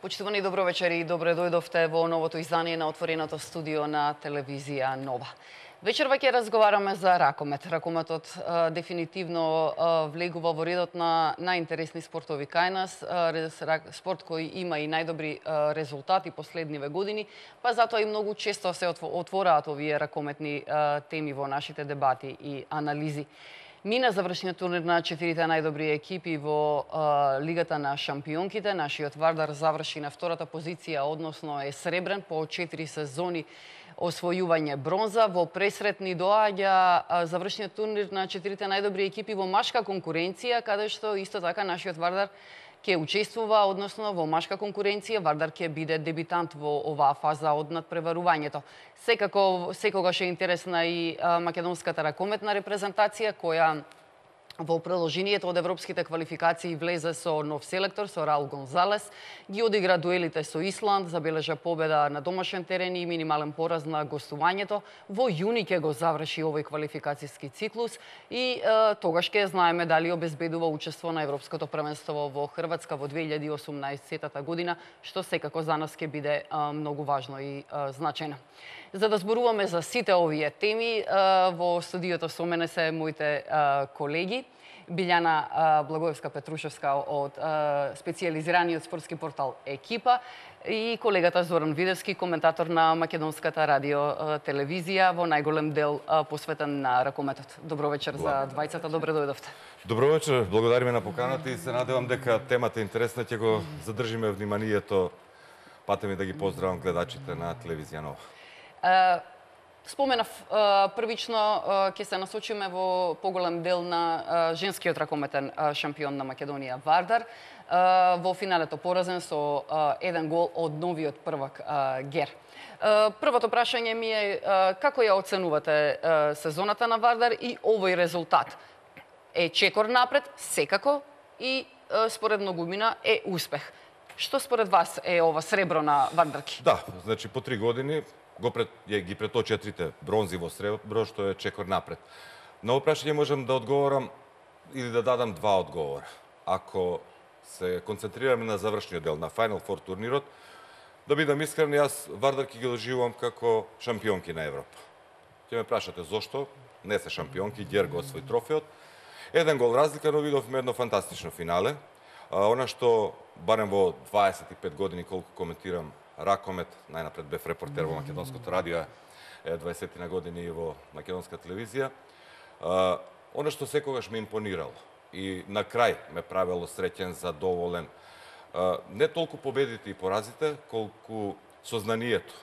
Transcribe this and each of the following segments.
Почитувани добро вечер и добре дојдовте во новото издание на отвореното студио на телевизија Нова. Вечерва ќе разговараме за ракомет. Ракометот дефинитивно влегува во редот на најинтересни спортови кај нас, спорт кој има и најдобри резултати последниве години, па затоа и многу често се отвораат овие ракометни теми во нашите дебати и анализи. Мина завршниот турнир на четирите најдобри екипи во Лигата на шампионките. Нашиот Вардар заврши на втората позиција, односно е сребрен по 4 сезони освојување бронза. Во пресрет ни доаѓа завршниот турнир на четирите најдобри екипи во машка конкуренција, каде што исто така нашиот Вардар ќе учествува, односно во машка конкуренција, Вардар ќе биде дебитант во оваа фаза од надпреварувањето. Секако, секогаш е интересна и македонската ракометна репрезентација, која во продолжението од европските квалификации влезе со нов селектор, со Раул Гонзалес, ги одигра дуелите со Исланд, забележа победа на домашен терен и минимален пораз на гостувањето. Во јуни ќе го заврши овој квалификацијски циклус и тогаш ќе знаеме дали обезбедува учество на Европското првенство во Хрватска во 2018 година, што секако за нас ќе биде многу важно и значајно. За да зборуваме за сите овие теми, во студиото со мене се моите колеги. Билјана Благоевска-Петрушевска од специјализираниот спортски портал Екипа и колегата Зоран Видевски, коментатор на Македонската радио телевизија, во најголем дел посветен на ракометот. Добро вечер за двајцата, добре дојдовте. Добро вечер, благодариме на поканата и се надевам дека темата е интересна, ќе го задржиме вниманието. Патеме да ги поздравам гледачите на телевизија Нова. Споменав првично ќе се насочиме во поголем дел на женскиот ракометен шампион на Македонија Вардар. Во финалето поразен со 1 гол од новиот првак Гер. Првото прашање ми е како ја оценувате сезоната на Вардар и овој резултат? Е чекор напред, секако, и според многумина е успех. Што според вас е ова сребро на Вардарки? Да, значи по 3 години ги преточија трите бронзи во сребро, што е чекор напред. На ово прашање можам да одговорам или да дадам два одговора. Ако се концентрираме на завршниот дел, на Final Four турнирот, да бидам искрен, јас Вардарки ги доживувам како шампионки на Европа. Ќе ме прашате зошто? Не се шампионки, Гер го освои трофеот. 1 гол разлика, но видовме едно фантастично финале. Она што, барем во 25 години колку коментирам ракомет, најнапред бев репортер во Македонското радио, 20 на години и во Македонска телевизија. Оно што секогаш ме импонирало и на крај ме правело среќен, задоволен, не толку победите и поразите, колку сознанието,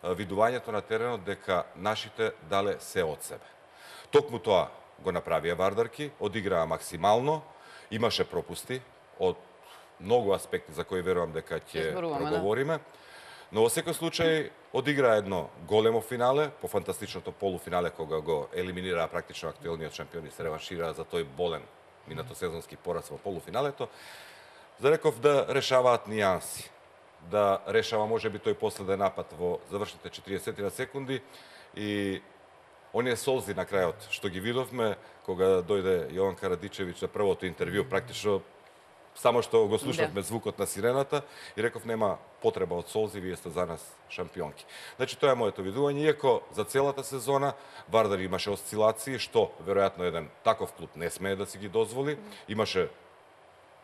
видувањето на теренот дека нашите дале се од себе. Токму тоа го направија Вардарки, одиграа максимално, имаше пропусти од многу аспекти за кои верувам дека ќе проговориме. Но во секој случај одигра едно големо финале, по фантастичното полуфинале кога го елиминираа практично актуелниот шампион и се реваншираа за тој болен минатосезонски пораз во полуфиналето. Зареков да решаваат нијанси, да решава можеби тој последен напад во завршните 40 на секунди и оние солзи на крајот што ги видовме кога дојде Јован Карадичевиќ за првото интервју, практично само што го слушавме звукот на сирената и реков нема потреба од солзи, вие сте за нас шампионки. Значи тоа е моето видување, иако за целата сезона Вардар имаше осцилации, што веројатно еден таков клуб не смее да си ги дозволи. Имаше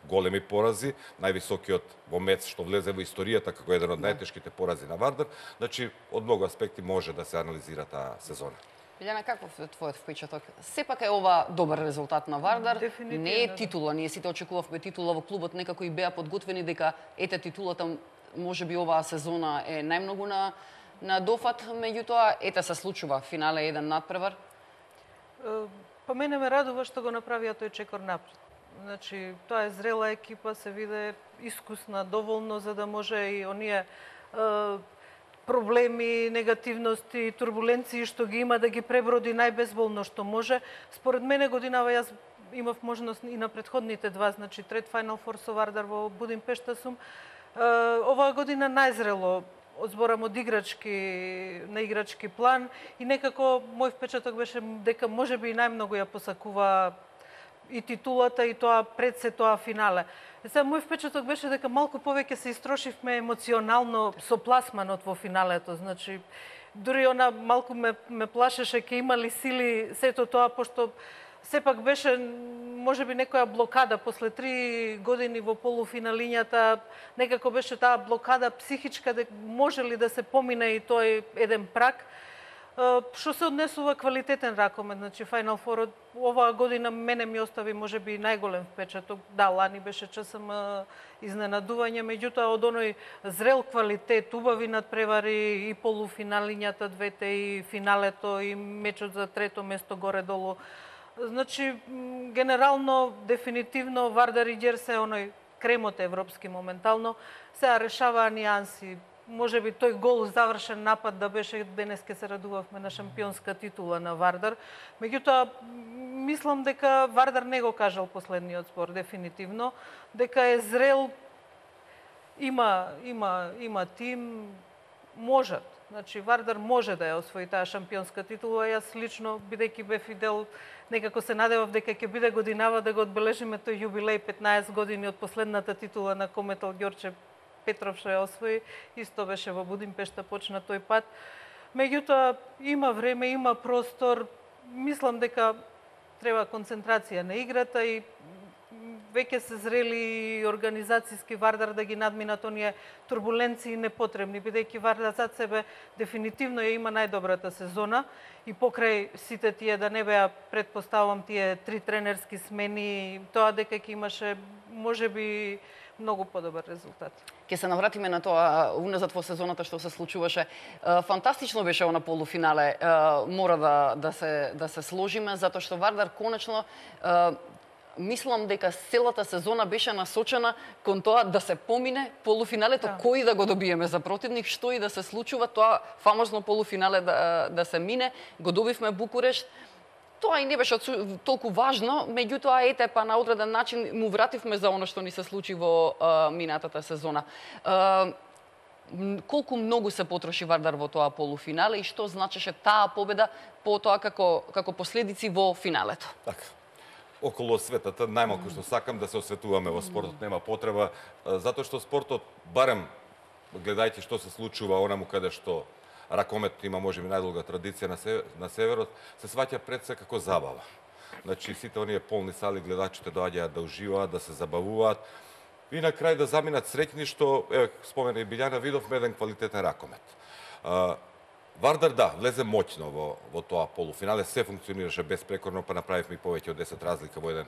големи порази, највисокиот во Мец што влезе во историјата како еден од најтешките порази на Вардар. Значи од многу аспекти може да се анализира таа сезона. Билјана, каков е твојот впечаток? Сепак е ова добар резултат на Вардар. Не е титула, ние сите очекувавме титула во клубот, некако и беа подготвени дека ете титулата можеби оваа сезона е најмногу на дофат, меѓутоа ете се случува финале еден надпревар. Па мене ме радува што го направија тој чекор напред. Значи, тоа е зрела екипа, се виде искусна доволно за да може и оние проблеми, негативности, турбуленции што ги има да ги преброди најбезболно што може. Според мене годинава јас имав можност и на претходните два, значи трет Final Four со Вардар во Будимпешта сум. Оваа година најзрело зборам од на играчки план и некако мој впечаток беше дека можеби и најмногу ја посакува и титулата и тоа пред се тоа финале. Сега мој впечаток беше дека малку повеќе се истрошивме емоционално со пласманот во финалето. Значи, дури она малку ме плашеше ќе има ли сили сето тоа, пошто сепак беше можеби некоја блокада после 3 години во полуфиналињата, некако беше таа блокада психичка дека може ли да се помине и тој еден праг. Што се однесува квалитетен ракомет, значи Final Four оваа година мене ми остави можеби најголем впечаток. Да, лани беше ЧСМ изненадување, меѓутоа од оној зрел квалитет, убави надпревари и полуфиналињата двете и финалето и мечот за трето место горе-долу. Значи, генерално, дефинитивно, Вардар и Ѓерсе оној кремот европски моментално, сега решаваа нијанси. Може би тој гол завршен напад да беше, денес ке се радувавме на шампионска титула на Вардар. Меѓутоа, мислам дека Вардар не го кажал последниот спор, дефинитивно, дека е зрел, има тим, можат. Значи, Вардар може да ја освои таа шампионска титула. Јас лично, бидејќи бев идел, некако се надевав дека ќе биде годинава да го одбележиме тој јубилеј 15 години од последната титула на Кометал Ѓорче Петров што ја освои, исто беше во Будимпешта, почна тој пат. Меѓутоа, има време, има простор. Мислам дека треба концентрација на играта и веќе се зрели организацијски Вардар да ги надминат оние турбуленции непотребни, бидејќи Вардар зад себе дефинитивно ја има најдобрата сезона и покрај сите тие, да не беа, предпоставам, тие 3 тренерски смени, тоа дека ќе имаше можеби многу подобар резултат. Ке се навратиме на тоа уназад во сезоната што се случуваше. Фантастично беше она полуфинале. Мора да се сложиме, затоа што Вардар конечно мислам дека целата сезона беше насочена кон тоа да се помине полуфиналето, кој да го добиеме за противник, што и да се случува, тоа фамозно полуфинале да се мине. Го добивме Букурешт. Тоа и не беше толку важно, меѓутоа ете па на одреден начин му вративме за оно што ни се случи во минатата сезона. Колку многу се потроши Вардар во тоа полуфинале и што значеше таа победа по тоа како последици во финалето? Така. Околу светата, најмалку што сакам да се осветуваме во спортот, нема потреба, затоа што спортот, барем гледајќи што се случува онаму каде што ракомет има можеби најдолга традиција на северот, се сваќа пред се како забава. Значи сите оние полни сали гледачите доаѓаат да уживаат, да се забавуваат и на крај да заминат среќни што спомена и Билјана, видовме еден квалитетен ракомет. Вардар влезе моќно во тоа полуфинале, се функционираше безпрекорно, па направивме и повеќе од 10 разлика во еден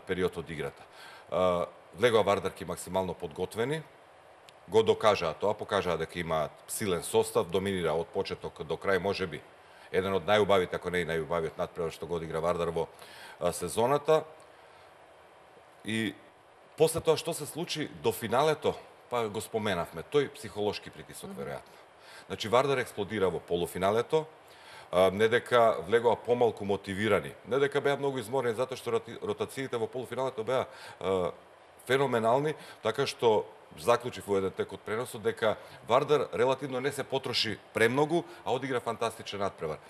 период од играта. Влегоа Вардарки максимално подготвени, го докажаа тоа, покажаа дека имаат силен состав, доминира од почеток до крај, можеби еден од најубавите, ако не и најубавиот надпревар што го одигра Вардар во сезоната. И после тоа што се случи до финалето, па го споменавме, тој психолошки притисок веројатно. Значи Вардар експлодира во полуфиналето, не дека влегоа помалку мотивирани, не дека беа многу изморени затоа што ротациите во полуфиналето беа феноменални, така што заклучив во еден тек од преносот дека Вардар релативно не се потроши премногу, а одигра фантастичен надпревар.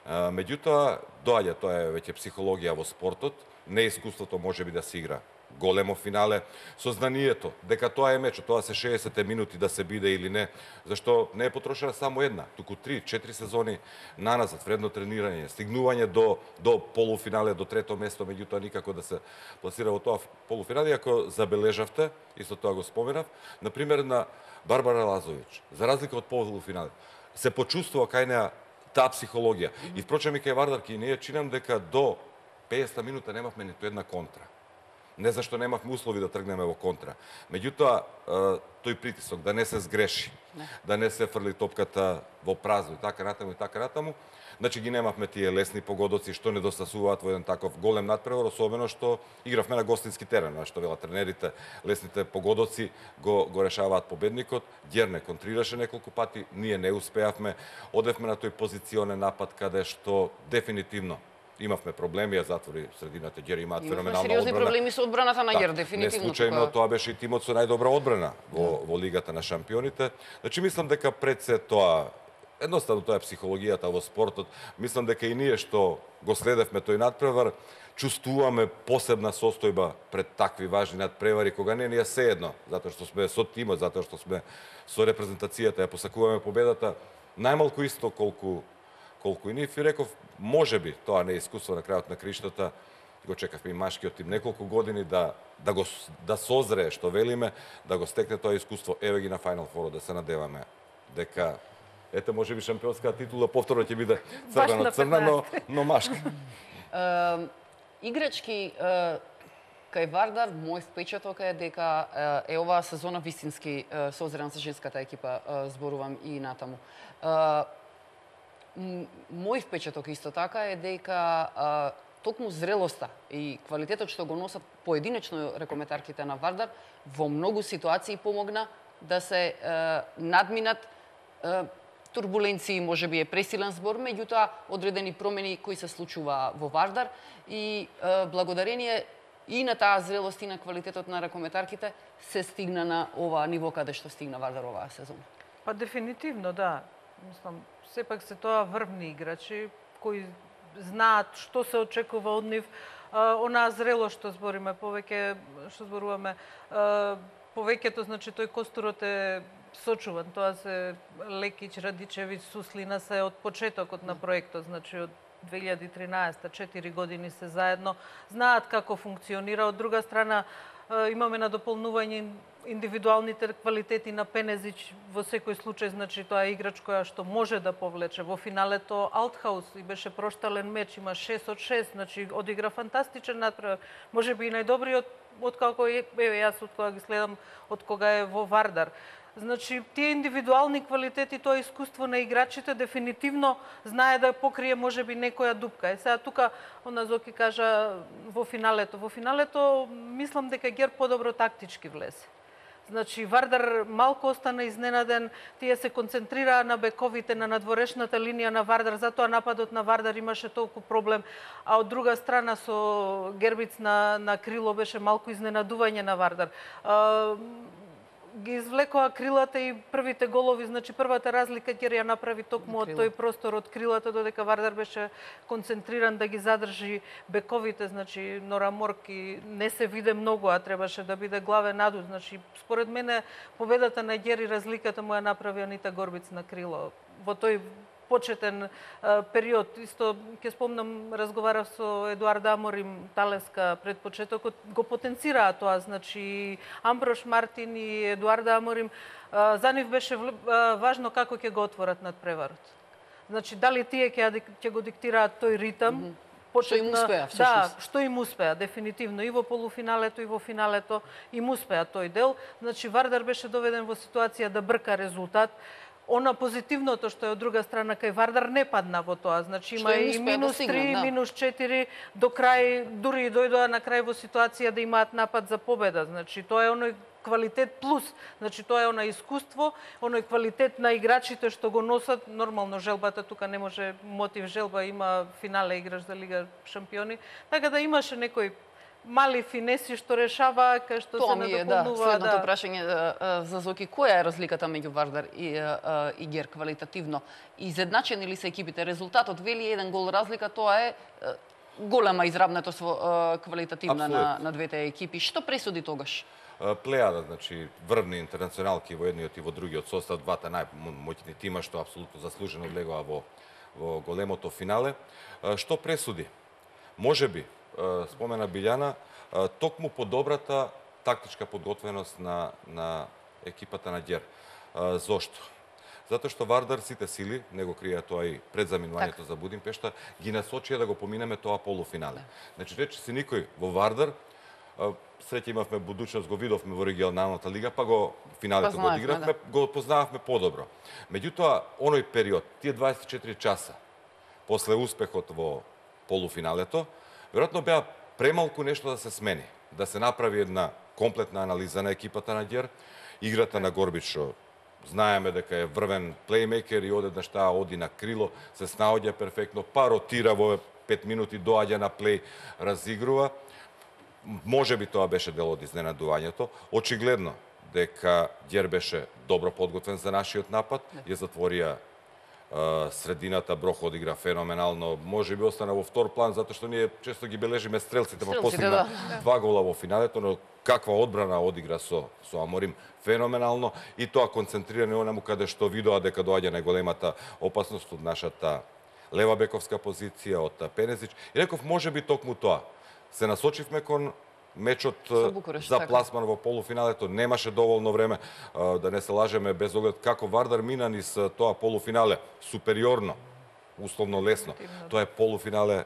Меѓутоа, доаѓа, тоа е веќе психологија во спортот, неискуството можеби да се игра големо финале, сознанието дека тоа е мечот, тоа се 60 минути да се биде или не, зашто не е потрошена само една, туку 3-4 сезони наназад, вредно тренирање, стигнување до полуфинале, до трето место, меѓутоа никако да се пласира во тоа полуфинале. Ако забележавте, исто тоа го споменав, например на Барбара Лазовиќ, за разлика од полуфинале, се почувствува кај неа таа психологија. И впрочем и кај Вардарки, ние чинам дека до 50 минута немавме ниту една контра. Не зашто немавме услови да тргнеме во контра. Меѓутоа, тој притисок, да не се сгреши, да не се фрли топката во празно, и така натаму, значи ги немавме тие лесни погодоци што недостасуваат во еден таков голем надпревар, особено што игравме на гостински терен, што велат тренерите, лесните погодоци го решаваат победникот. Ѓерне контрираше неколку пати, ние не успеавме, одевме на тој позиционен напад каде што дефинитивно имавме проблеми, ја затвори средината. Ѓер имаат феноменална одбрана. Сериозни проблеми со одбраната на Ѓер, дефинитивно. Не случајно тоа беше и тимот со најдобра одбрана во Лигата на шампионите. Значи мислам дека пред се тоа Едноставно тоа е психологијата во спортот. Мислам дека и ние што го следевме тој надпревар, чувствуваме посебна состојба пред такви важни надпревари, кога не ни е сеедно, затоа што сме со тимот, затоа што сме со репрезентацијата, ја посакуваме победата, најмалку исто колку и нив. И реков, можеби тоа не е искуство на крајот на криштата, го чекавме и машкиот тим неколку години да созрее, што велиме, да го стекне тоа искуство, еве ги на Final Four, да се надеваме дека ете, може би шампионска титула повторно ќе биде црна, но машка. Играчки, кај Вардар, мој впечаток е дека е оваа сезона вистински созрена за женската екипа, зборувам и натаму. Мој впечаток исто така е дека токму зрелоста и квалитетот што го носат поединечно ракометарките на Вардар во многу ситуации помогна да се надминат турбуленции, може би е пресилен збор, меѓутоа одредени промени кои се случува во Вардар и благодарение и на таа зрелост и на квалитетот на ракометарките се стигна на ова ниво каде што стигна Вардар оваа сезона. Па дефинитивно, да. Мислам, сепак се тоа врвни играчи кои знаат што се очекува од нив, онаа зрелост што збориме, повеќе што зборуваме, повеќето, значи тој костурот е сочуван. Тоа се Лекич, Радичевиќ, Суслина се од почетокот на проектот, значи од 2013, 4 години се заедно, знаат како функционира. Од друга страна, имаме на дополнување индивидуалните квалитети на Пенезич во секој случај, значи тоа е играч која што може да повлече. Во финалето Алтхаус и беше проштален меч, има 6 од 6, значи одигра фантастичен надпревар. Можеби и најдобриот од како јас од кога ги следам од кога е во Вардар. Значи, тие индивидуални квалитети, тоа искуство на играчите дефинитивно знае да покрие можеби некоја дупка. Е сега тука она Зоки кажа во финалето. Во финалето мислам дека Гер подобро тактички влезе. Значи, Вардар малку остана изненаден, тие се концентрираа на бековите, на надворешната линија на Вардар, затоа нападот на Вардар имаше толку проблем, а од друга страна со Гербиц на крило беше малку изненадување на Вардар. Ги извлекоа крилата и првите голови, значи првата разлика ќе ја направи токму од тој простор од крилата, додека Вардар беше концентриран да ги задржи бековите, значи Нора Морки не се виде многу, а требаше да биде главен адут. Значи, според мене, победата на Гери разликата му ја направи Анита Горбиц на крило. Во тој почетен период, исто ќе спомнам, разговарав со Едуард Аморим Талеска пред почетокот, го потенцираа тоа, значи Амброш Мартин и Едуард Аморим, за нив беше важно како ќе го отворат надпреварот. Значи дали тие ќе го диктираат тој ритам, Што им успеа, да, што им успеа, дефинитивно, и во полуфиналето, и во финалето им успеа тој дел. Значи Вардар беше доведен во ситуација да брка резултат. Она позитивното што е од друга страна кај Вардар не падна во тоа. Значи има и минус 3, минус 4 до крај, дури и дојдоа на крај во ситуација да имаат напад за победа. Значи тоа е оној квалитет плюс. Значи тоа е оно искуство, оној квалитет на играчите што го носат. Нормално желбата тука не може мотив желба, има финале играш за Лига шампиони. Така да имаше некој мали финеси што решава, кај што се надополнува. Тоа ми е, следното прашање за Зоки. Која е разликата меѓу Вардар и Гер квалитативно? Изедначени ли се екипите? Резултатот вели еден гол разлика, тоа е голема изравнатост квалитативна на двете екипи. Што пресуди тогаш? Плејада, значи врвни интернационалки во едниот и во другиот состав, двата најмоќни тима што апсолутно заслужено влегоа во големото финале. Што пресуди? Можеби спомена Билјана, токму по добрата тактичка подготвеност на екипата на Гер. Зошто? Затоа што Вардар сите сили, него крија тоа и пред заминувањето за Будимпешта, ги насочија да го поминеме тоа полуфинале. Значи, рече си никој во Вардар, среќа имавме будучност, го видовме во регионалната лига, па го финалето го одигравме, го познававме подобро. Меѓутоа, оној период, тие 24 часа, после успехот во полуфиналето, веројатно беа премалку нешто да се смени, да се направи една комплетна анализа на екипата на Гер, играта на Горбич, што знаеме дека е врвен плеймейкер и одеднаш таа оди на крило, се снаоѓа перфектно, па ротира во 5 минути, доаѓа на плей, разигрува. Можеби тоа беше дел од изненадувањето. Очигледно дека Гер беше добро подготвен за нашиот напад, ја затворија средината Брох одигра феноменално, може би остана во втор план, затоа што ние често ги бележиме стрелците, па постигна два гола во финалето, но каква одбрана одигра со Аморим феноменално, и тоа концентриране онаму каде што видоа дека доаѓа најголемата опасност од нашата лева бековска позиција, од Пенезич. И реков, може би токму тоа. Се насочивме кон мечот за пласман во полуфиналето, немаше доволно време, да не се лажеме, без оглед како Вардар мина низ тоа полуфинале, супериорно, условно лесно. Тоа е полуфинале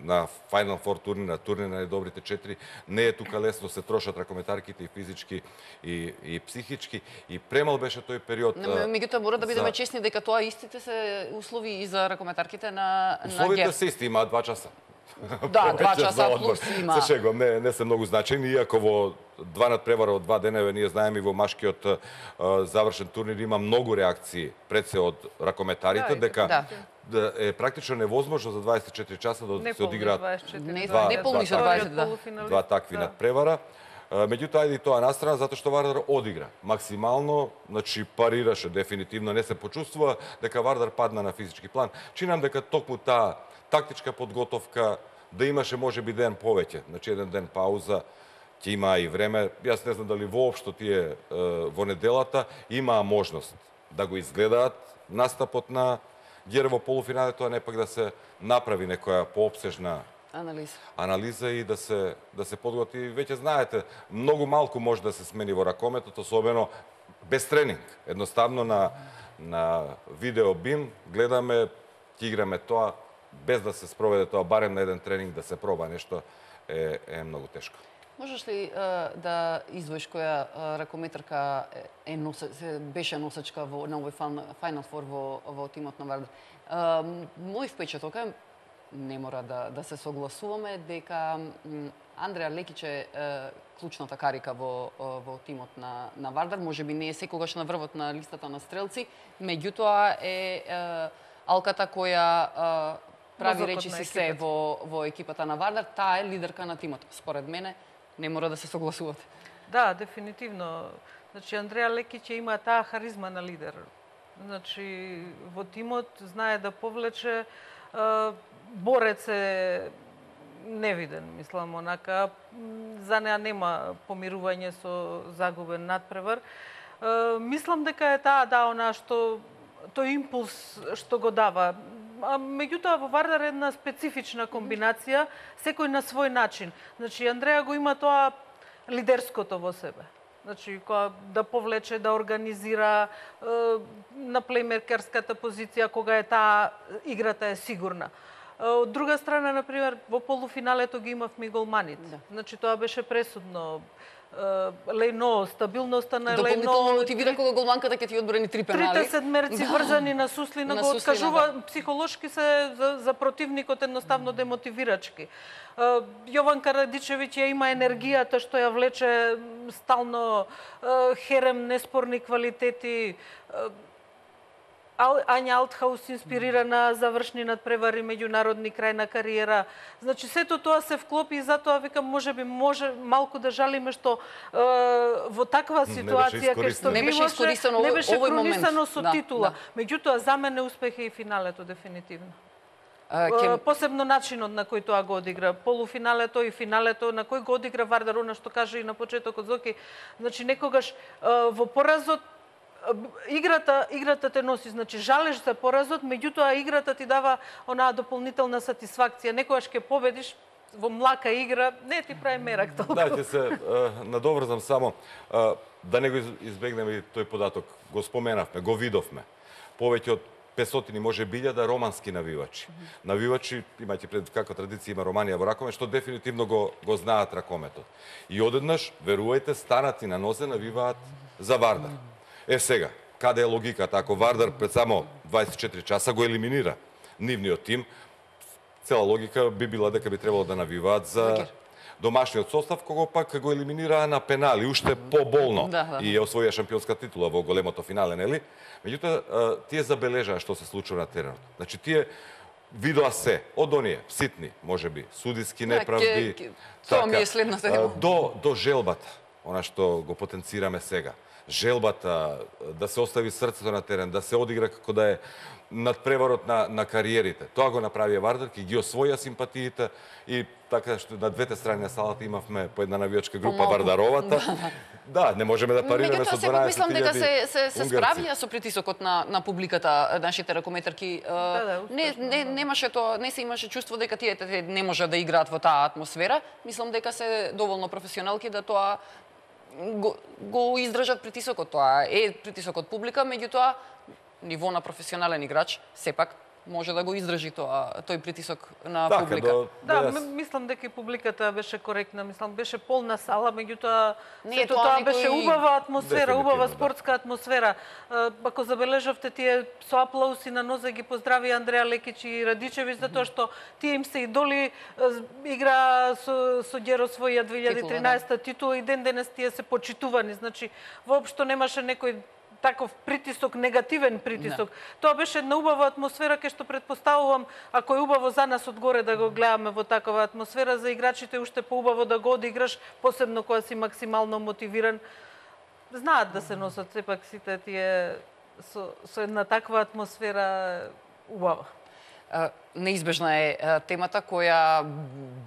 на Final Four турнир, на турнир на најдобрите 4. Не е тука лесно, се трошат ракометарките и физички и психички, и премал беше тој период. Меѓутоа мора да бидеме честни дека тоа истите се услови и за ракометарките на ГЕР. Условите се исти, имаат 2 часа. Да, 2 часа плюс има. Се шегувам, не се многу значајни, иако во 2 надпревара од 2 денева, ние знаеме и во машкиот завршен турнир има многу реакции пред се од ракометарите, дека е практично невозможно за 24 часа да се одиграат два такви надпревара. Меѓутоа, ајде и тоа настрана, затоа што Вардар одигра максимално, значи парираше дефинитивно, не се почувствува дека Вардар падна на физички план. Чинам дека токму таа тактичка подготовка, да имаше можеби ден повеќе, значи еден ден пауза, ќе има и време. Јас не знам дали воопшто тие во неделата имаа можност да го изгледаат настапот на ГЕР во полуфиналето, а не пак да се направи некоја поопсежна анализа и да се подготви. Веќе знаете, многу малку може да се смени во ракометот, особено без тренинг. Едноставно на видео бим гледаме, ќе играме тоа, без да се спроведе тоа, барем на еден тренинг да се проба нешто, е многу тешко. Можеш ли да издвоиш која ракометарка беше носачка на овој Final Four во тимот на Вардар? Мој впечаток е, не мора да се согласуваме, дека Андреа Лекич е клучната карика во тимот на Вардар. Може би не е секогаш на врвот на листата на стрелци, меѓутоа е алката која прави речиси се во екипата на Вардар. Таа е лидерка на тимот. Според мене, не мора да се согласувате. Да, дефинитивно. Значи, Андреа Лекич има таа харизма на лидер. Значи, во тимот знае да повлече, борец е невиден, мислам, онака. За неа нема помирување со загубен надпревар. Мислам дека е таа, тој импулс што го дава. Меѓутоа, во Вардар е една специфична комбинација, секој на свој начин. Значи, Андреа го има тоа лидерското во себе. Значи, да повлече, да организира на плеймекерската позиција, кога е таа играта е сигурна. Од друга страна, например, во полуфиналето ги имавме голманите. Значи, тоа беше пресудно. Лејно, стабилноста на Лејно... Дополнително мотивира кога голманката ќе ти одбрани 3 пенали. Трите седмерци врзани на Суслина го откажува, психолошки се за противникот едноставно демотивирачки. Јован Карадичевиќ ја има енергијата што ја влече стално, херем неспорни квалитети. Ања Алтхаус инспирира на завршни надпревари, меѓународни крај на кариера. Значи, сето тоа се вклопи и затоа викам, може малку да жалиме што во таква ситуација кај што не беше кронисано со титула. Меѓутоа, за мене успех е и финалето, дефинитивно. Посебно начинот на кој тоа го одигра. Полуфиналето и финалето, на кој го одигра Вардар, она што кажа и на почетокот Зоки. Значи, некогаш во поразот играта те носи, значи жалеш за поразот, меѓутоа играта ти дава онаа дополнителна сатисфакција. Некогаш ќе победиш во млака игра, не ти прави мерак толку. Да, ќе се надоврзам само да не го избегнеме тој податок. Го споменавме, го видовме. Повеќе од 500, може 1000 романски навивачи. Навивачи, имајте пред каква традиција има Романија во ракомет, што дефинитивно го знаат ракометот. И одеднаш, верувајте, станати на нозе навиваат за Вардар. Сега, каде е логиката? Ако Вардар пред само 24 часа го елиминира нивниот тим, цела логика би била дека би требало да навиваат за домашниот состав, кога пак го елиминираа на пенали, уште поболно. И ја освоија шампионска титула во големото финале, нели? Меѓутоа, тие забележаа што се случува на теренот. Значи, тие видоа се, од оние ситни, можеби, судиски неправди, тоа ми е следната тема. До желбата. она што го потенцираме сега. Желбата, да се остави срцето на терен, да се одигра како да е надпреварот на кариерите. Тоа го направија Вардар, ки ги освоја симпатиите и така што на двете страни на салата имавме по една навијачка група Вардаровата. Да, не можеме да парираме со 12.000 мислам дека се унгарци. справија со притисокот на публиката, нашите ракометарки. Немаше тоа, не се имаше чувство дека тие не може да играат во таа атмосфера. Мислам дека се доволно професионалки да тоа го издржат притисокот. Тоа е притисокот публика, меѓутоа ниво на професионален играч сепак може да го издржи тој притисок на публика. Мислам дека и публиката беше коректна, мислам беше полна сала, меѓутоа сето тоа беше убава атмосфера, убава спортска атмосфера. Ако забележавте, тие со аплауси на нозе ги поздрави Андреа Лекич и Радичевич затоа што тие им се идоли, игра со Ѓеро своја 2013 титула и ден денес тие се почитувани, значи воопшто немаше некој таков притисок, негативен притисок. Тоа беше една убава атмосфера кај што претпоставувам, ако е убаво за нас одгоре да го гледаме во такава атмосфера, за играчите уште поубаво да го одиграш, посебно кога си максимално мотивиран. Знаат да се носат сепак сите тие со една таква атмосфера убава. Неизбежна е темата која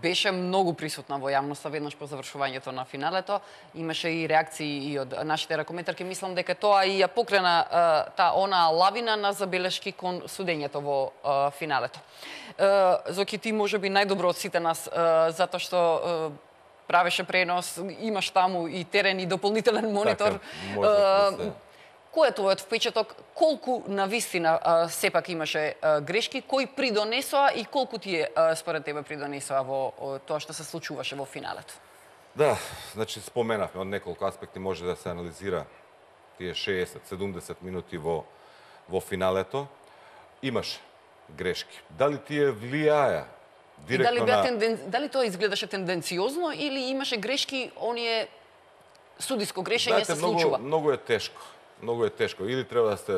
беше многу присутна во јавноста веднаш по завршувањето на финалето. Имаше и реакции и од нашите ракометарки. Мислам дека тоа и ја покрена она лавина на забелешки кон судењето во финалето. Зоки, ти можеби најдобро од сите нас, затоа што правеше пренос, имаш таму и терен и дополнителен монитор. Кој е твојот впечаток? Колку навистина сепак имаше грешки? Кои придонесоа и колку тие според тебе придонесоа во тоа што се случуваше во финалето? Да, значи споменавме, од неколку аспекти може да се анализира тие 60-70 минути во финалето. Имаш грешки. Дали тие влијаја директно дали тоа изгледаше тенденциозно или имаше грешки, оние судиско грешење се случува? Многу е тешко. Многу е тешко. Или треба да сте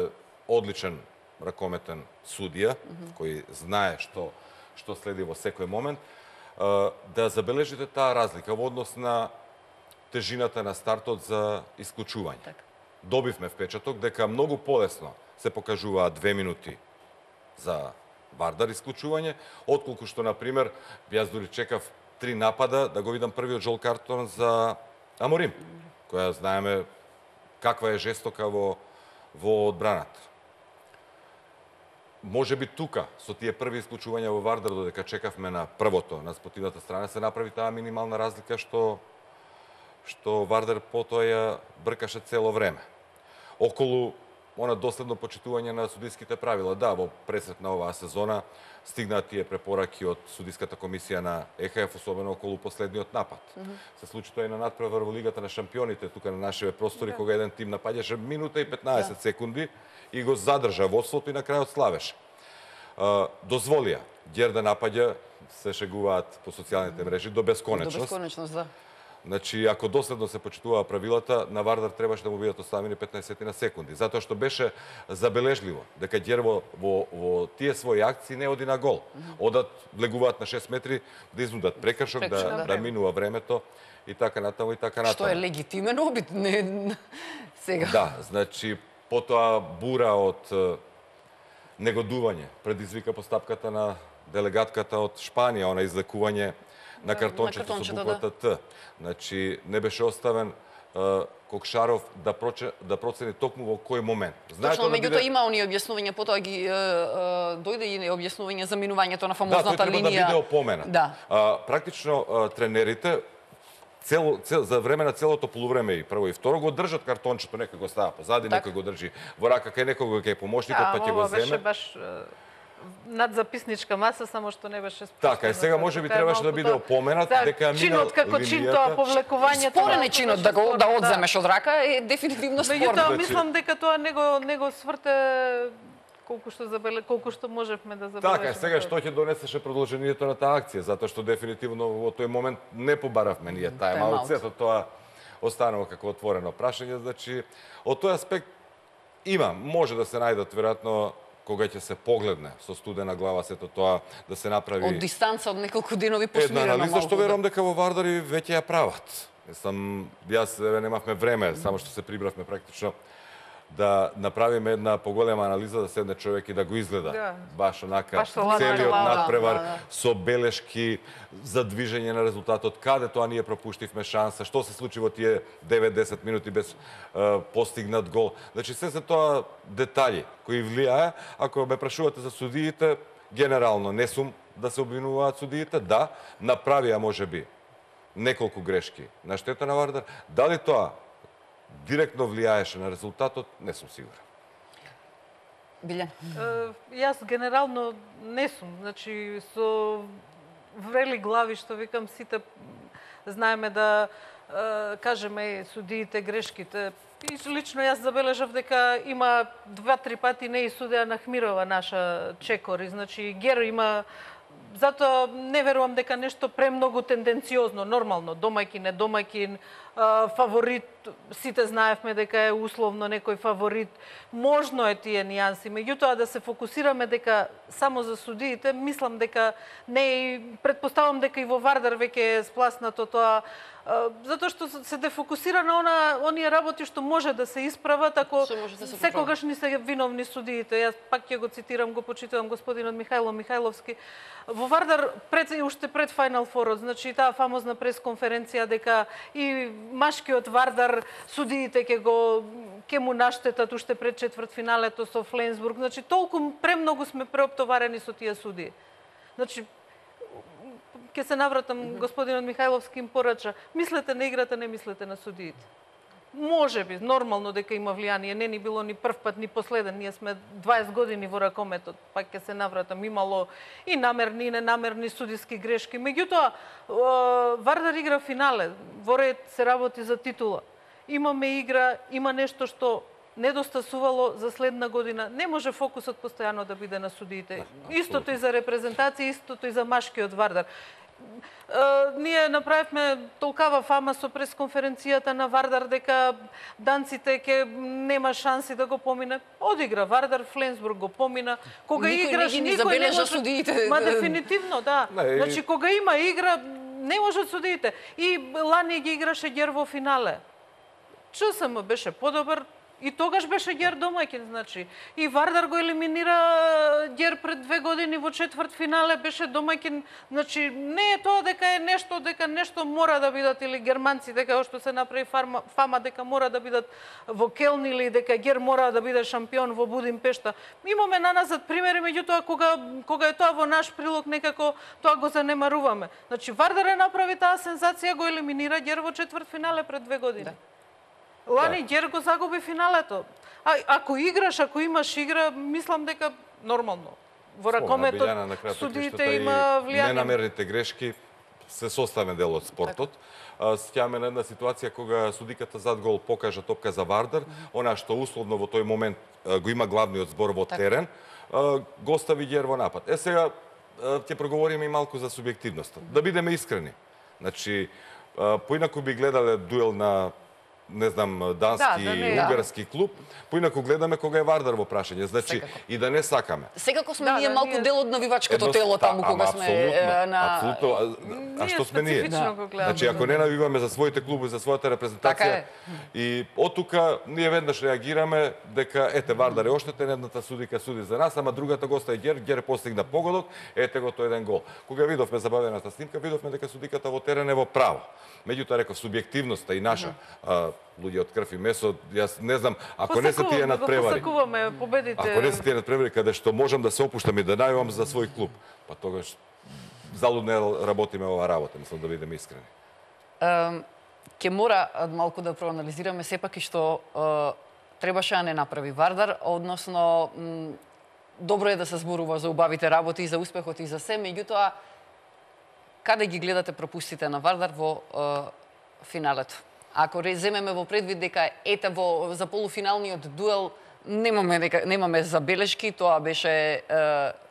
одличен ракометен судија, кој знае што следи во секој момент, да забележите таа разлика во однос на тежината на стартот за исклучување. Добивме впечаток дека многу полесно се покажуваат 2 минути за Вардар исклучување, отколку што, например, јас дури чекав 3 напада да го видам првиот жол картон за Аморим, која знаеме каква е жестока во одбраната. Може би тука, со тие први исклучувања во Вардар, додека чекавме на првото, на спротивната страна, се направи таа минимална разлика што Вардар потоа ја бркаше цело време. Околу она доследно почитување на судиските правила. Да, во пресет на оваа сезона стигнаат тие препораки од судиската комисија на ЕХФ, особено околу последниот напад. Се случи тоа и на надпревар во Лигата на шампионите, тука на нашите простори, кога еден тим напаѓаше минута и 15 секунди и го задржа водството и на крајот славеше. Дозволија Ѓер да напаѓа, се шегуваат по социјалните мрежи, до бесконечност. До бесконечност, да. Значи, ако доследно се почитуваа правилата, на Вардар требаше да му бидат оставени 15 на секунди. Затоа што беше забележливо дека Ѓер во тие своји акции не оди на гол. Одат, влегуваат на 6 метри, да изнудат прекршок, да минува времето и така натаму и така натаму. Што е легитимен обид, сега. Да, значи, потоа бура од негодување предизвика постапката на делегатката од Шпанија, она излекување на картончето со буквата Т. Значи, не беше оставен Кокшаров да процени токму во кој момент. Точно, меѓутоа има оние објаснувања, потоа ги дојде и објаснување за минувањето на фамозната линија. Да, тој треба да биде опоменат. Да. Практично, тренерите за време на целото полувреме и прво и второ го држат картончето, некој го става позади, некој го држи во рака, кај некој кај помошникот, па ќе го земе. Беше баш над записничка маса, само што не беше спустено. Така, и сега може би требаше да биде опоменат дека мина чинот како чин тоа повлекувањето. Спорен е чинот да одземеш од рака, е дефинитивно спорно. Меѓутоа мислам дека тоа не го сврте колку што можевме да забележиме. Така, сега што ќе донесеше продолжението на таа акција, затоа што дефинитивно во тој момент не побаравме ние тајм-аут, сето тоа останува како отворено прашање, значи од тој аспект може да се најдат веројатно кога ќе се погледне со студена глава сето тоа, да се направи Од дистанца, од неколку денови една посмирено анализа, малку. што верувам дека во Вардар и веќе ја прават. Јас немавме време, само што се прибравме практично да направиме една поголема анализа, да седне човек и да го изгледа. Да. Баш онака, Баш со ладна целиот глава. надпревар, Да. со белешки за движење на резултатот, каде тоа ние пропуштивме шанса, што се случи во тие 9-10 минути без постигнат гол. Значи, се тоа детали кои влијае. Ако ме прашувате за судиите, генерално не сум да се обвинуваат судиите. Да, направија можеби неколку грешки на штета на Вардар. Дали тоа директно влијаеше на резултатот, не сум сигурен. Билјан. Јас генерално не сум. Значи, со врели глави, што викам, сите знаеме да кажеме судиите грешките. И лично јас забележав дека има 2-3 пати не и судеа Нахмирова, наша чекори. Значи, Гер има... Затоа не верувам дека нешто премногу тенденциозно, нормално, домаќин е домаќин, фаворит, сите знаевме дека е условно некој фаворит. Можно е тие нијанси, меѓутоа да се фокусираме дека само за судиите, мислам дека не и претпоставам дека и во Вардар веќе е спласнато тоа, затоа што се дефокусира на оние работи што може да се исправат, ако секогаш не се виновни судиите. Јас пак ќе го цитирам, го почитувам господинот Михајло Михајловски. Во Вардар уште пред Final Four, значи таа фамозна пресконференција дека и машкиот Вардар судиите ќе му наштетат уште пред четвртфиналето со Фленсбург. Значи толку премногу сме преоптоварени со тие судии. Значи ќе се навратам, господинот Михајловски им порача. Мислете на играта, не мислете на судиите. Може би, нормално дека има влијание, не ни било ни прв пат, ни последен. Ние сме 20 години во ракометот, пак ќе се навратам. Имало и намерни и ненамерни судиски грешки. Меѓутоа, Вардар игра финале, во ред се работи за титула. Имаме игра, има нешто што недостасувало за следна година. Не може фокусот постојано да биде на судиите. Истото и за репрезентација, истото и за машкиот Вардар. Ние направивме толкава фама со пресконференцијата на Вардар дека данците ќе нема шанси да го помине. Одигра Вардар, Фленсбург го помина. Кога играш, никој не може судиите. Ма дефинитивно, да. Значи кога има игра, не можат судиите. И лани ги играше Гер во финале. ЧСМ беше подобар. И тогаш беше Гер домаќин, значи. И Вардар го елиминира Гер пред 2 години во четвртфинале, беше домаќин. Значи, не е тоа дека е дека нешто мора да бидат, или германци, дека што се направи фама, дека мора да бидат во Келн, или дека Гер мора да биде шампион во Будимпешта. Имаме наназад примери, меѓутоа кога е тоа во наш прилог, некако тоа го занемаруваме. Значи, Вардар е направи таа сензација, го елиминира Гер во четвртфинале пред 2 години. Да. Лани Гер го загуби финалето. Ако играш, ако имаш игра, мислам дека нормално. Во ракометот судиите има влијание. Ненамерните грешки се составен дел од спортот. Сеќаваме на една ситуација кога судиката зад гол покажа топка за Вардар, она што условно во тој момент го има главниот збор во терен, го остави Гер во напад. Сега ќе проговориме и малку за субјективноста. Да бидеме искрени. Значи, поинаку би гледале дуел на не знам, дански, унгарски клуб, поинаку гледаме кога е Вардар во прашање. Значи, и да не сакаме. Секако сме ние малку дел од навивачкото тело таму кога сме на... Апсолутно. А што сме ние? Значи, ако не навиваме за своите клубови, за својата репрезентација, и од тука ние веднаш реагираме дека ете Вардар е оштетен, едната судика суди за нас, ама другата госта е Гер постигна погодок, ете го тој еден гол. Кога видовме забавената снимка, видовме дека судиката во терен е во право. Меѓутоа реков субјективноста и наша луѓе од крв и месо, јас не знам, ако не се тие надпревари. Ако не се тие надпревари каде што можам да се опуштам и да најувам за свој клуб, па тогаш залудно работиме ова работа, мислам да бидеме искрени. Ке мора малку да проанализираме сепак и што требаше да не направи Вардар, односно добро е да се зборува за убавите работи и за успехот и за се, меѓутоа каде ги гледате пропустите на Вардар во финалето? Ако земеме во предвид дека ете за полуфиналниот дуел немаме забелешки, тоа беше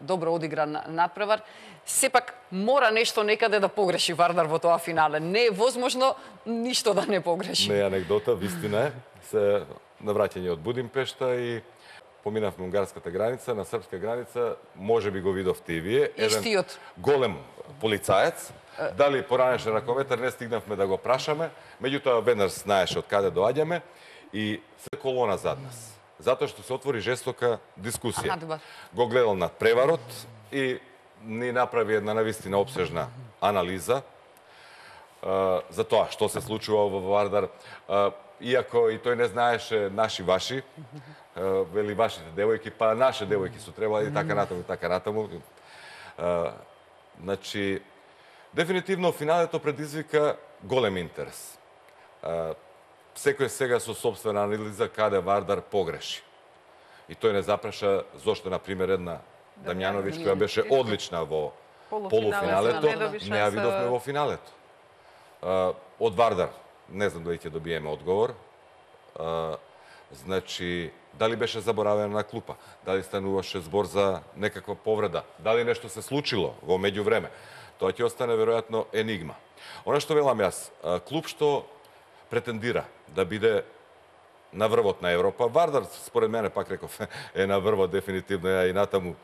добро одигран надпревар, сепак мора нешто некаде да погреши Вардар во тоа финале. Не е возможно ништо да не погреши. Не е анегдота, вистина е. Се навраќање од Будимпешта и поминавме унгарската граница, на српска граница, може би го видовте и вие, Истиот. голем полицаец. Дали поранеше ракометар, не стигнавме да го прашаме, меѓутоа веднаш знаеше од каде доаѓаме и се колона зад нас. Затоа што се отвори жестока дискусија. Го гледал на преварот и ни направи една навистина обсежна анализа за тоа што се случува во Вардар. Иако и тој не знаеше наши-ваши, вели вашите девојки, па наше девојки су требали и така натаму, и така натаму. Значи, дефинитивно финалето предизвика голем интерес. Секој сега со собствена анализа каде Вардар погреши. И тој не запраша зошто, например, една Дамјановиќ, која беше одлична во полуфиналето, не ја видовме во финалето. Од Вардар, не знам дали ќе добиеме одговор. Значи, дали беше заборавена на клупа, дали стануваше збор за некаква повреда, дали нешто се случило во меѓувреме. Тоа ќе остане веројатно енигма. Она што велам јас, клуб што претендира да биде на врвот на Европа, Вардар, според мене, пак реков, е на врвот дефинитивно, ја и натаму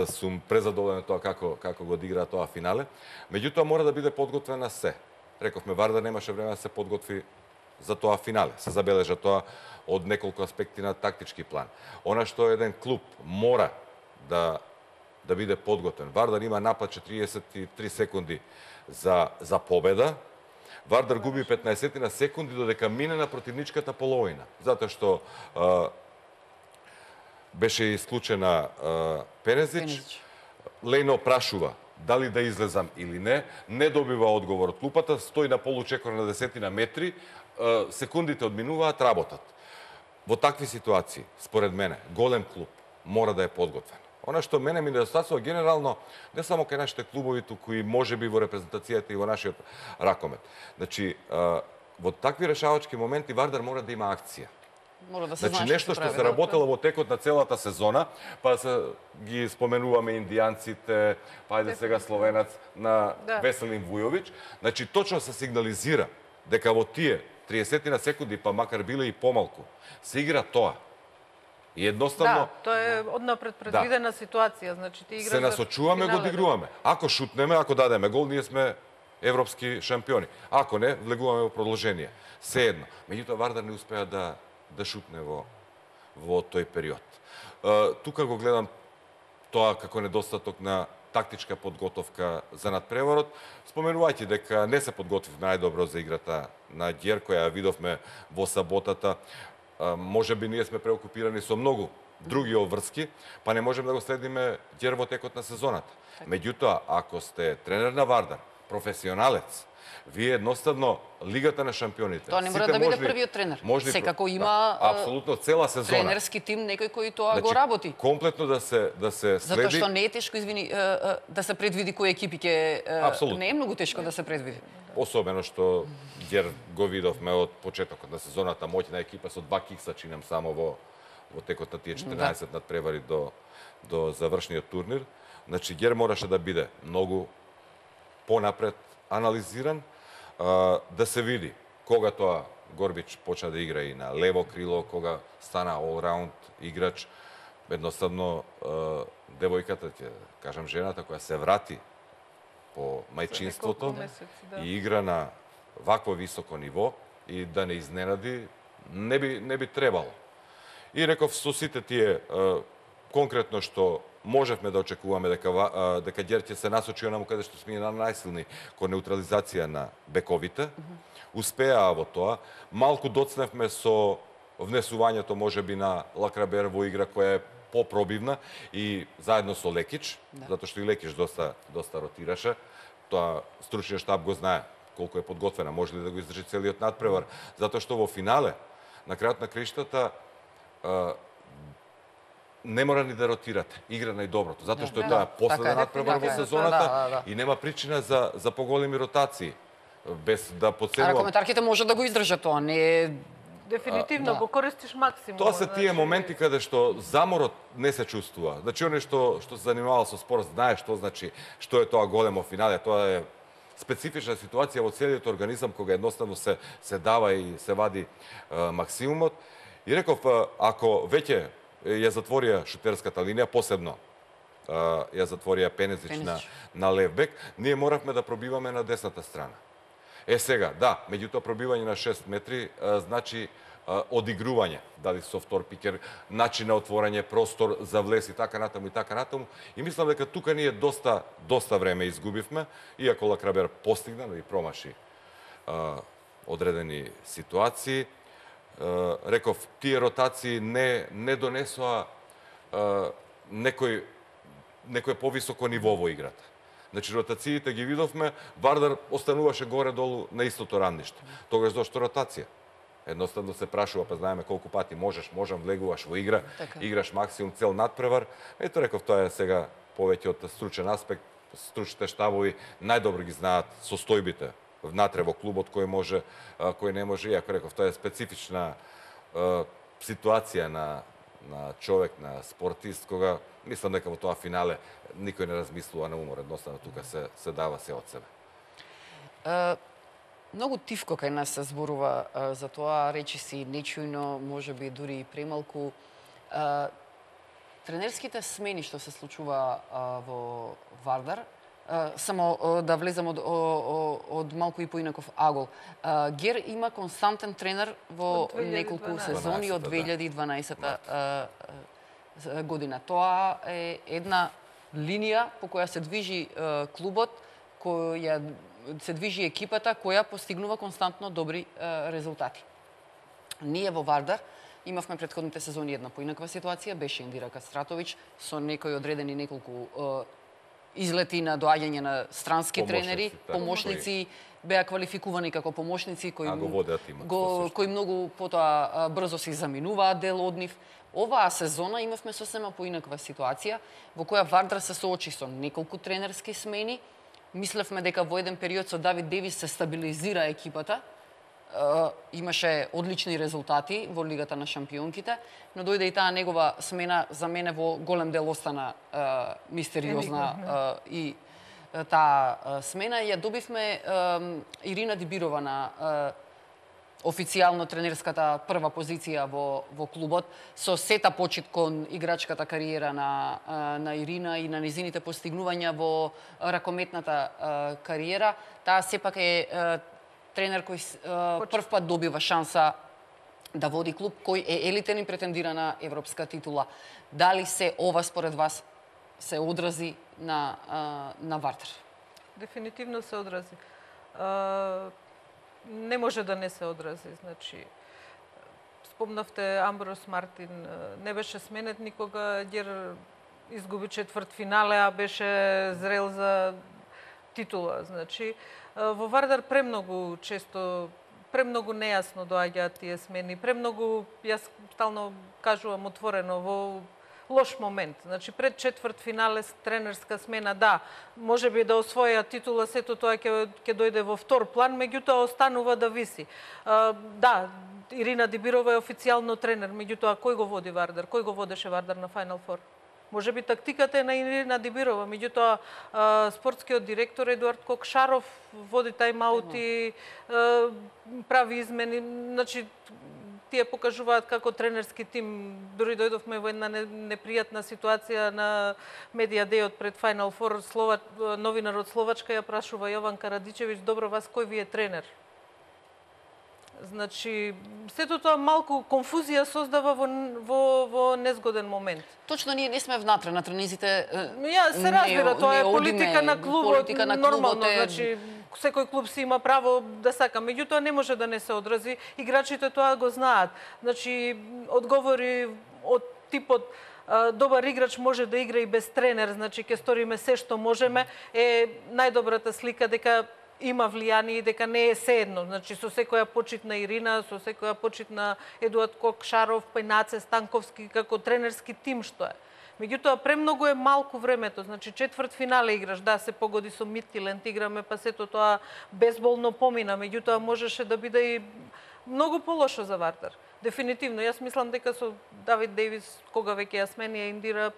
сум презадоволен тоа како го одигра тоа финале. Меѓутоа мора да биде подготвена се. Рековме, Вардар немаше време да се подготви за тоа финале. Се забележа тоа од неколку аспекти на тактички план. Она што еден клуб мора да биде подготвен. Вардар има напад 43 секунди за победа. Вардар губи 15 на секунди додека мине на противничката половина. Затоа што беше исклучена Пенезич. Лејно прашува дали да излезам или не добива одговор од клупата, стои на получекор на 10 метри, секундите одминуваат, работат. Во такви ситуации, според мене, голем клуб мора да е подготвен. Она што мене ми недостатува генерално, не само кај нашите клубови, туку и може би во репрезентацијата и во нашиот ракомет. Значи, во такви решавачки моменти Вардар мора да има акција. Мора да се значи, нешто што се работело во текот на целата сезона, па се ги споменуваме индијанците, па ајде сега словенац на Веселин Вујовиќ. Значи, точно се сигнализира дека во тие 30 на секунди, па макар биле и помалку, се игра тоа. И едноставно... Да, тоа е однапред предвидена ситуација. Значи, ти играш се насочуваме, го одигруваме. Ако шутнеме, ако дадеме гол, ние сме европски шампиони. Ако не, влегуваме во продолжение. Сеедно. Меѓутоа, Вардар не успеа да шутне во тој период. Тука го гледам тоа како недостаток на тактичка подготовка за надпреварот, споменувајќи дека не се подготвивме најдобро за играта на Ѓер, која ја видовме во саботата. Може би ние сме преокупирани со многу други обврски, па не можеме да го следиме Ѓер во текот на сезоната. Меѓутоа, ако сте тренер на Вардар, професионалец, вие едноставно Лигата на шампионите. Тоа не мора да биде првиот тренер. Секако има апсолутно цела сезона. Тренерски тим некој кој тоа го работи. Комплетно да се следи. Затоа што не е тешко, извини, да се предвиди кои екипи ќе не е многу тешко да се предвиди. Особено што Ѓер го видовме од почетокот на сезоната, моќна екипа со 2 кикса чинам само во текот на тие 14 надпревари до завршниот турнир. Значи Ѓер мораше да биде многу понапред анализиран, да се види кога тоа Горбич почна да игра и на лево крило, кога стана all-round играч. Едноставно, девојката, ќе кажам жената, која се врати по мајчинството и игра на вакво високо ниво и да не изненади, не би требало. И реков со сите тие конкретно што можевме да очекуваме дека Ѓер ќе се насочи онаму каде што сме најсилни кон неутрализација на бековите. Успеа во тоа. Малку доцневме со внесувањето можеби на Лакрабер во игра која е попробивна и заедно со Лекич, затоа што и Лекич доста ротираше. Тоа стручниот штаб го знае колку е подготвена, може ли да го издржи целиот надпревар, затоа што во финале, на крајот на криштата, не мора ни да ротирате. Игра најдоброто. Затоа што е тоа последна надпревар во сезоната и нема причина за поголеми ротации. Без да подценувам. Ракометарките може да го издржат тоа, не е... Дефинитивно го користиш максимум. Тоа се тие моменти каде што заморот не се чувствува. Значи, оној што се занимавал со спорт знае што значи, што е тоа големо финале. Тоа е специфична ситуација во целиот организам кога едноставно се дава и се вади максимумот. И реков, ако веќе ја затворија шутерската линија, посебно ја затворија Пенезич на лев бек, ние моравме да пробиваме на десната страна. Сега, да, меѓутоа пробивање на 6 метри значи одигрување, дали со втор пикер, начин на отворање, простор за влез и така натаму. И мислам дека тука ние доста време изгубивме, иако Лакрабер постигна и промаши одредени ситуации. Реков, тие ротации не донесоа некој повисоко ниво во играта. Значи, ротациите ги видовме, Вардар остануваше горе-долу на истото рамниште. Тогаш зашто ротација? Едноставно се прашува, па знаеме колку пати можам, влегуваш во игра, играш максимум цел надпревар. Ето реков, тоа е сега повеќе од стручен аспект. Стручните штабови најдобро ги знаат состојбите внатре во клубот, кој може, кој не може. Иако реков, тоа е специфична ситуација на човек, на спортист, кога мислам дека во тоа финале никој не размислува на умор, едноставно тука се дава се од себе. Многу тивко кај нас се зборува за тоа, речи си нечујно, можеби дури и премалку. Тренерските смени што се случува во Вардар, само да влезам од малку и поинаков агол. Гер има константен тренер во неколку сезони од 2012 година. Тоа е една линија по која се движи клубот, која се движи екипата, која постигнува константно добри резултати. Ние во Вардар имавме претходните сезони една поинаква ситуација, беше Индира Кастратовиќ со некои одредени неколку излети на доаѓање на странски тренери, помошници беа квалификувани како помошници кои многу потоа брзо се заминуваат дел од нив. Оваа сезона имавме сосема поинаква ситуација во која Вардар се соочи со неколку тренерски смени. Мислевме дека во еден период со Давид Девис се стабилизира екипата. Имаше одлични резултати во Лигата на шампионките, но дојде и таа негова смена, за мене во голем дел остана мистериозна и таа смена. Ја добивме Ирина Дибирова на официјално тренерската прва позиција во клубот, со сета почит кон играчката кариера на Ирина и на низините постигнувања во ракометната кариера. Таа сепак е тренер кој прв пат добива шанса да води клуб кој е елитен и претендира на европска титула. Дали се ова според вас се одрази на Вардар? Дефинитивно се одрази. Не може да не се одрази. Значи, спомнавте Амброс Мартин, не беше сменет никога, Гер изгуби четвртфинале, а беше зрел за титула. Значи, во Вардар премногу често, премногу нејасно доаѓаат тие смени, премногу, јас стално кажувам отворено, во лош момент. Значи, пред четвртфинале тренерска смена, да, може би да освоја титула, сето тоа ќе дојде во втор план, меѓутоа останува да виси. Да, Ирина Дибирова е официјално тренер, меѓутоа кој го води Вардар? Кој го водеше Вардар на Final Four? Може би тактиката е на Ирина Дибирова, меѓутоа спортскиот директор Едуард Кокшаров води тајм-аути, прави измени, значи тие покажуваат како тренерски тим. Дури дојдовме во една непријатна ситуација на медија дејот пред Final Four. Новинар од Словачка ја прашува Јован Карадичевиќ: добро, вас кој ви е тренер? Значи, сето тоа малку конфузија создава во незгоден момент. Точно, ние не сме внатре на тренизите. Ја се разбира, тоа е политика на клубот, нормално, значи секој клуб си има право да сака, меѓутоа не може да не се одрази. Играчите тоа го знаат. Значи, одговори од типот добар играч може да игра и без тренер, значи ќе сториме се што можеме, е најдобрата слика дека има влијание и дека не е seедно. Значи, со секоја почит на Ирина, со секоја почит на Едуард Кокшаров, па и Наце Станковски како тренерски тим што е. Меѓутоа, премногу е малку времето. Значи, четвртфинале играш, да, се погоди со Мидтјylland, играме, па сето тоа безболно помина. Меѓутоа, можеше да биде и многу полошо за Вардар. Дефинитивно. Јас мислам дека со Давид Дејвис, кога веќе ја сменија Индира,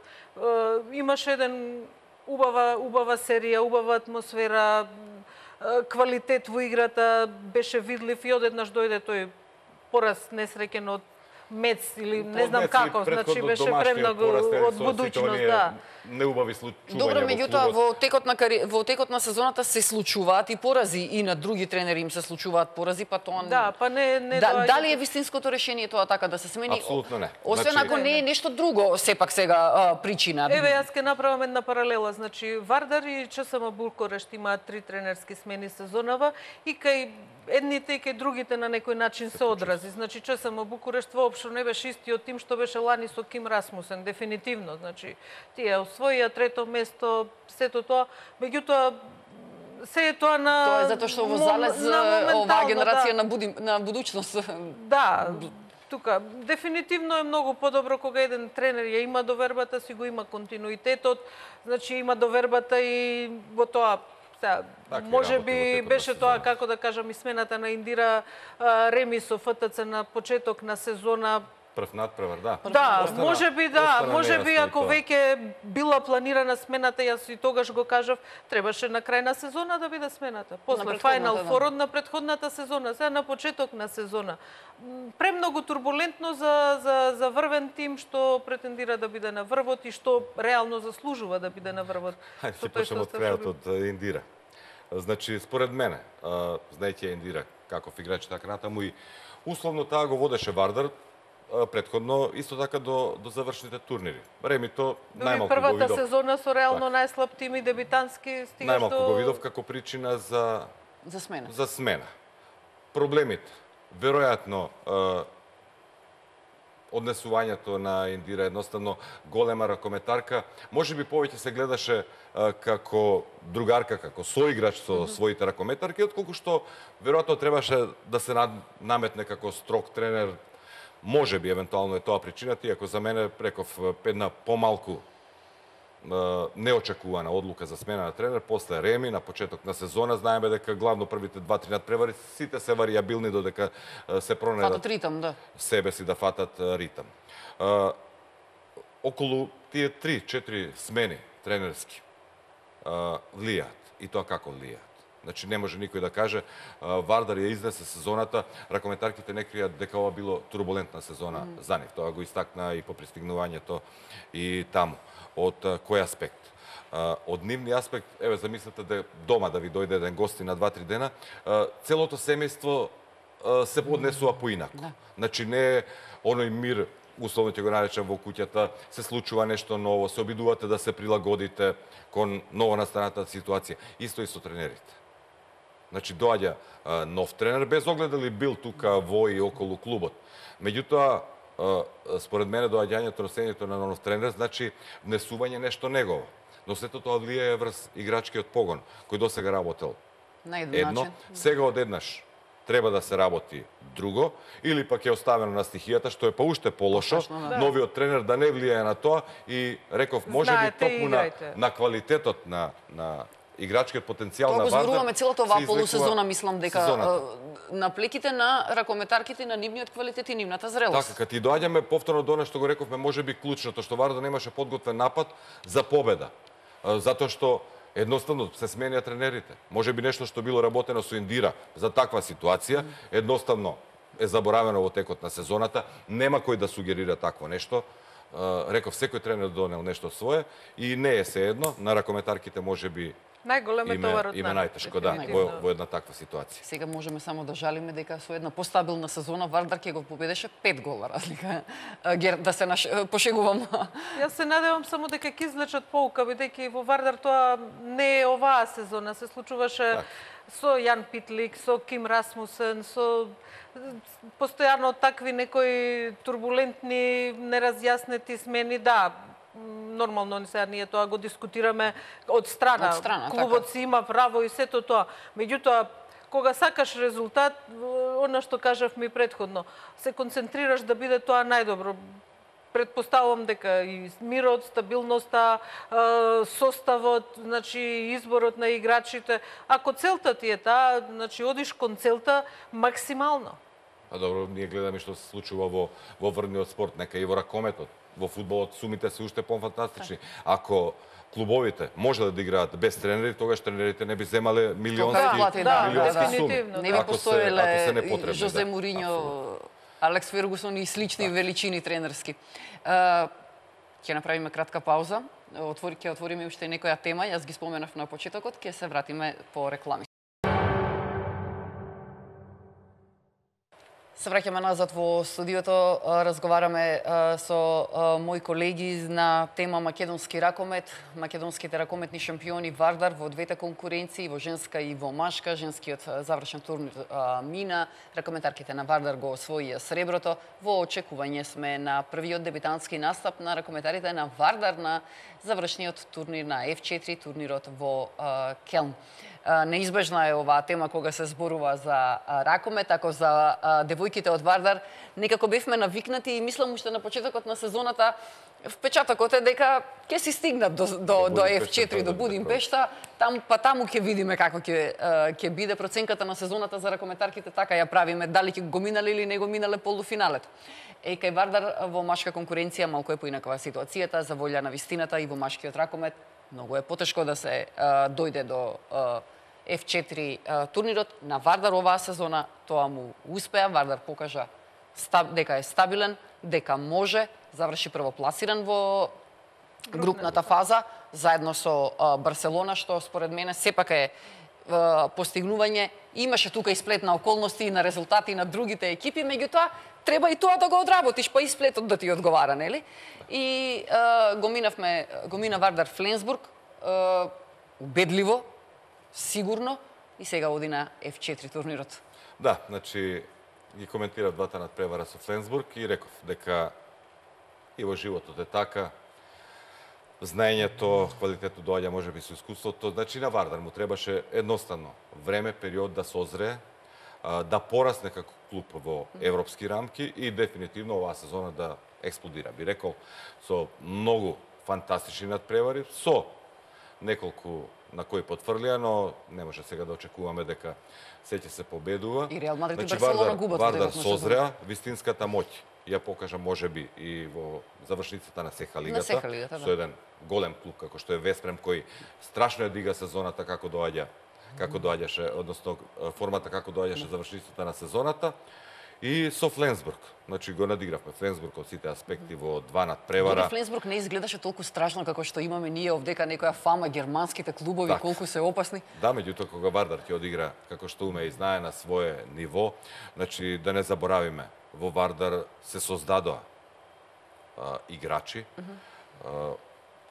имаше еден убава серија, убава атмосфера, квалитет во играта беше видлив и одеднаш дојде тој пораз несреќен од мец или не знам како, значи беше домашниот премногу пораз, од со сите будучност, оние да. неубави случувања Добро, во меѓутоа клубот. во текот на сезоната се случуваат и порази и на други тренери им се случуваат порази, па тоа Да, па не доаѓа. Дали е вистинското решение тоа така да се смени? Апсолутно не. Освен Значи- ако не е нешто друго, сепак сега причина. Еве, јас ќе направам една паралела. Значи, Вардар и ЧСМ Букурешт имаат 3 тренерски смени сезонава и кај едните и кај другите на некој начин се одрази. Значи, ЧСМ Букурешт воопшто не беше истиот тим што беше лани со Ким Расмусен, дефинитивно. Значи, тие освоија трето место, сето тоа. Меѓутоа, се е тоа на... Тоа е затоа што во залез оваа генерација да. на будучност. Да, тука дефинитивно е многу подобро кога еден тренер ја има довербата, си го има континуитетот, значи има довербата и во тоа. Може би беше тоа, како да кажам, и смената на Индира Реми со ФТЦ на почеток на сезона. Прв надпревар, да. Да, може би нејасно ако тоа. веќе била планирана смената, јас и тогаш го кажав, требаше на крај на сезона да биде смената. После Final Four на претходната сезона, сега на почеток на сезона. Премногу турбулентно за врвен тим што претендира да биде на врвот и што реално заслужува да биде на врвот. Хајде ќе почнеме од крајот од Индира. Значи, според мене, знаејќи Индира каков играч така натаму и условно таа го водеше Вардар претходно исто така до завршните турнири. Ремито најмалку го првата видов. сезона со реално најслаб тим и дебитантски стигаш Најмалку до... го видов како причина за смена. За смена. Проблемите, веројатно однесувањето на Индира едноставно голема ракометарка, можеби повеќе се гледаше како другарка, како соиграч со своите ракометарки, отколку што веројатно требаше да се наметне како строг тренер. Можеби евентуално е тоа причината, иако за мене реков една помалку неочекувана одлука за смена на тренер после Реми на почеток на сезона. Знаеме дека главно првите 2-3 надпревари сите се варијабилни додека се пронедат Фатат ритам, да. себе си да фатат ритам. Околу тие 3-4 смени тренерски влијаат. И тоа како влијаат? Значи, не може никој да каже, Вардар ја изнесе сезоната, ракометарките не кријат дека ова било турбулентна сезона за нив. Тоа го истакна и по пристигнувањето и таму. Од кој аспект? Од нивни аспект, еве, замислете да дома да ви дојде еден гости на 2-3 дена, целото семејство се поднесува поинако. Значи, не е оној мир, условно ќе го наречам, во куќата, се случува нешто ново, се обидувате да се прилагодите кон новонастаната ситуација. Исто и со тренерите. Значи, доаѓа нов тренер, без оглед дали бил тука во и околу клубот. Меѓутоа, според мене, доаѓањето, носењето на нов тренер, значи внесување нешто негово. Но сето тоа влијае врз играчкиот погон, кој досега работел едно, сега одеднаш треба да се работи друго, или пак е оставено на стихијата, што е па уште полошо, новиот тренер да не влијае на тоа и реков, може би токму на квалитетот на играчкиот потенцијал на Вардар. Тоа го зборуваме целото оваа полусезона, мислам дека на плеките на ракометарките на нивниот квалитет и нивната зрелост. Така, кога ти доаѓаме повторно до она што го рековме, можеби клучното што Вардар немаше подготвен напад за победа. Затоа што едноставно се сменија тренерите. Можеби нешто што било работено со Индира за таква ситуација, едноставно е заборавено во текот на сезоната, нема кој да сугерира такво нешто. Реков, секој тренер донел нешто свое и не е sejedno, на ракометарките можеби најголем е товарот име најтешко, да, во една таква ситуација. Сега можеме само да жалиме дека со една постабилна сезона Вардар ќе го победеше 5 гола разлика. Да се пошегувам. Јас се надевам само дека ќе извлечат поука, бидејќи во Вардар тоа не е оваа сезона, се случуваше со Јан Питлик, со Ким Расмусен, со постојано такви некои турбулентни, неразјаснети смени, да. Нормално сега ние тоа го дискутираме од страна. Клубот си има право и сето тоа. Меѓутоа, кога сакаш резултат, она што кажав ми претходно, се концентрираш да биде тоа најдобро. Предпоставувам дека и мирот, стабилноста, составот, значи изборот на играчите, ако целта ти е таа, значи одиш кон целта максимално. Добро, ние гледаме што се случува во врвниот спорт, нека и во ракометот. Во фудбалот сумите се уште по-фантастични. Ако клубовите можеле да играат без тренери, тогаш тренерите не би земале милионски суми. Не би постоеле Жозе Мориньо Алекс Фергусон и слични величини тренерски. Ќе направиме кратка пауза. Ќе отвориме уште некоја тема. Јас ги споменав на почетокот, ќе се вратиме по реклами. Се враќаме назад во студиото, разговараме со мои колеги на тема македонски ракомет, македонските ракометни шампиони Вардар во двете конкуренции, во женска и во машка. Женскиот завршен турнир мина, ракометарките на Вардар го освоија среброто. Во очекување сме на првиот дебитантски настап на ракометарите на Вардар на завршниот турнир на F4, турнирот во Келн. Неизбежна е оваа тема кога се зборува за ракомет, ако за девојките од Вардар некако бевме навикнати и мислам уште на почетокот на сезоната впечатокот е дека ќе си стигнат до F4, до Будимпешта, таму ќе видиме како ќе биде проценката на сезоната за ракометарките, така ја правиме, дали ќе го минале или не го минале полуфиналето. Кај Вардар во машка конкуренција малку е поинаква ситуацијата, за волја на вистината и во машкиот ракомет многу е потешко да се дојде до F4 турнирот. На Вардар оваа сезона тоа му успеа. Вардар покажа дека е стабилен, дека може, заврши првопласиран во групната фаза, заедно со Барселона, што според мене сепак е постигнување. Имаше тука и сплет на околности и на резултати на другите екипи, меѓутоа треба и тоа да го одработиш, па и сплетот да ти одговара, нели? И го мина Вардар Фленсбург, убедливо, сигурно, и сега оди на F4 турнирот. Да, значи ги коментирав двата надпревара со Фленсбург и реков дека и во животот е така. Знаењето, квалитетот доаѓа можеби со искуството. Значи на Вардар му требаше едноставно време, период да созрее, да порасне како клуб во европски рамки и дефинитивно оваа сезона да експлодира. Би рекол со многу фантастични надпревари, со неколку на кои потврлија, но не може сега да очекуваме дека се ќе се победува. И Реал Мадрид и Значи, Барселона губат. Вардар созреа, вистинската моќ ја покажа можеби и во завршницата на Сеха лигата, да. со еден голем клуб како што е Веспрем, кој страшно ја дига сезоната како доаѓаше, односно формата како доаѓаше завршницата на сезоната. И со Фленсбург, значи го надигравме Фленсбург од сите аспекти во два надпревара. Фленсбург не изгледаше толку страшно како што имаме ние овдека, некоја фама германските клубови, Так. колку се опасни. Да, меѓутоа кога Вардар ќе одигра како што уме и знае на свое ниво, значи да не заборавиме, во Вардар се создадоа играчи,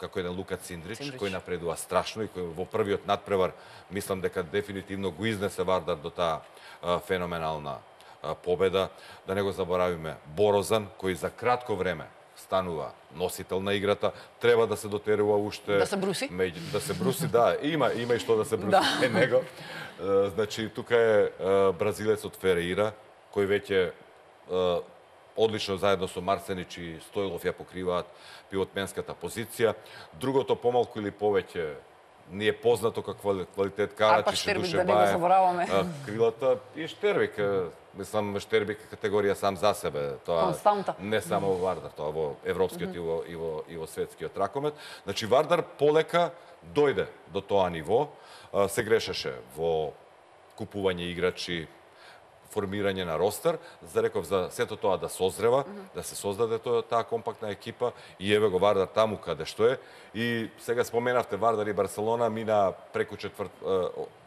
како еден Лука Циндрич, кој напредува страшно и кој во првиот надпревар мислам дека дефинитивно го изнесе Вардар до таа феноменална победа. Да не го заборавиме Борозан, кој за кратко време станува носител на играта, треба да се дотерува уште... Да се бруси? Да се бруси, да. Има и што да се бруси кај него. Значи, тука е бразилецот Фереира, кој веќе одлично заедно со Марсенич и Стојлов ја покриваат пивотменската позиција. Другото помалку или повеќе ни е познато како квалитет Карачиш и Душе Баев, крилата и Штербик. Мислам, Штербик е категорија сам за себе. Тоа константа. Не само во Вардар, тоа во европскиот и во светскиот ракомет. Значи Вардар полека дојде до тоа ниво, се грешеше во купување играчи, формирање на ростер, за реков за сето тоа да созрева, да се создаде таа компактна екипа и еве го Вардар таму каде што е. И сега споменавте Вардар и Барселона, мина преку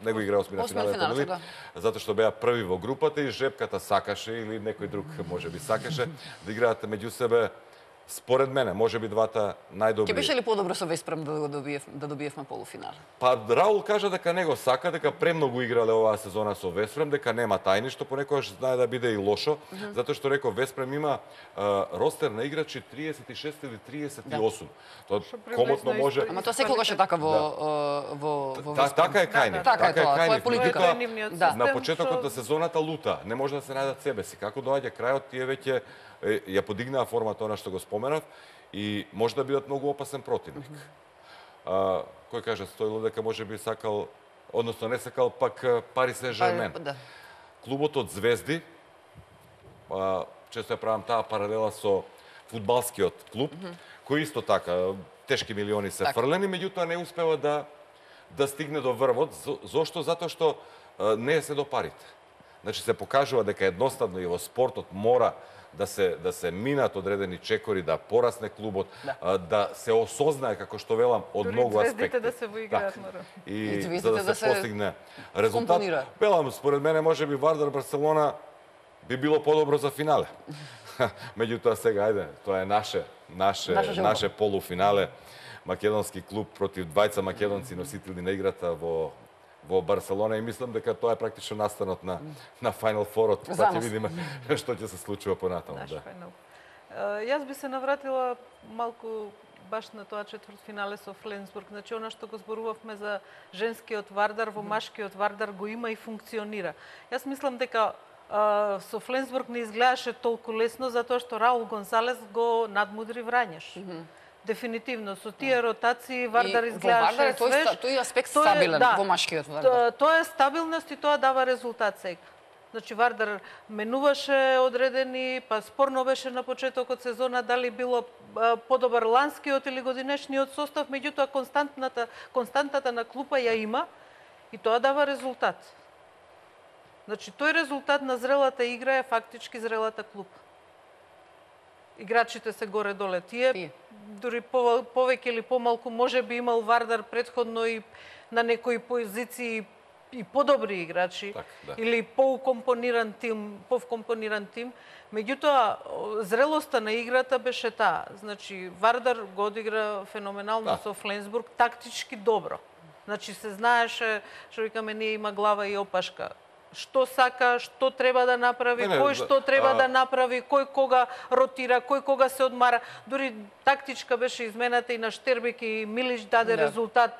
него игра осмина финалето, да. затоа што беа први во групата и жепката сакаше или некој друг можеби сакаше да играат меѓу себе. Според мене, можеби двата најдобри. Ќе беше ли подобро со Веспрем да добиевме полуфинал? Па Раул кажа дека не го сака, дека премногу играле оваа сезона со Веспрем, дека нема тајни, што понекогаш знае да биде и лошо, затоа што реков Веспрем има ростер на играчи 36 или 38. Тоа комотно може. Ама тоа секогаш е така во Веспрем. Така е кај нив. Така е тоа, тоа е политика. На почетокот на сезоната лута, не може да се најдат себе си. Како доаѓа крајот, тие веќе ја подигнаа формата она што го споменав и може да бидат многу опасен противник. Кој каже Стојло дека може би сакал, односно не сакал пак Пари Сен-Жермен. Да. Клубот од звезди, често ја правам таа паралела со фудбалскиот клуб, кој исто така тешки милиони се фрлени, меѓутоа не успева да стигне до врвот. Зошто? Затоа што не е се до парите. Значи се покажува дека едноставно и во спортот мора да се минат одредени чекори, да порасне клубот, да се осознае, како што велам, од многу аспекти. Дури да се воиграат, мора. И за да се постигне резултат. Велам, според мене, може би Вардар Барселона би било подобро за финале. Меѓутоа сега, ајде, тоа е наше полуфинале. Македонски клуб против двајца македонци носители на играта во Барселона и мислам дека тоа е практично настанот на Final Four-от, па ќе видиме што ќе се случува понатаму. Јас би се навратила малку баш на тоа четвртфинале со Фленсбург. Значи, она што го зборувавме за женскиот Вардар, во машкиот Вардар го има и функционира. Јас мислам дека со Фленсбург не изгледаше толку лесно, затоа што Раул Гонсалес го надмудри Врањеш. Дефинитивно, со тие ротации Вардар изгледаше свеж. Тој аспект стабилен во машкиот Вардар. Тоа е стабилност и тоа дава резултат сега. Значи, Вардар менуваше одредени, па спорно беше на почетокот сезона дали било подобар ланскиот или годинешниот состав, меѓутоа константата на клупа ја има и тоа дава резултат. Значи, тој резултат на зрелата игра е фактички зрелата клупа. Играчите се горе-доле. Тие, дури повеќе или помалку, може би имал Вардар предходно и на некои позиции и подобри играчи, или повкомпониран тим. Меѓутоа, зрелоста на играта беше таа. Значи, Вардар го одигра феноменално со Фленсбург, тактички добро. Значи, се знаеше, што викаме, ние има глава и опашка. Што сака, што треба да направи, кој што треба да направи, кој кога ротира, кој кога се одмара. Дури тактичка беше измената и на Штербек и Милиш даде резултат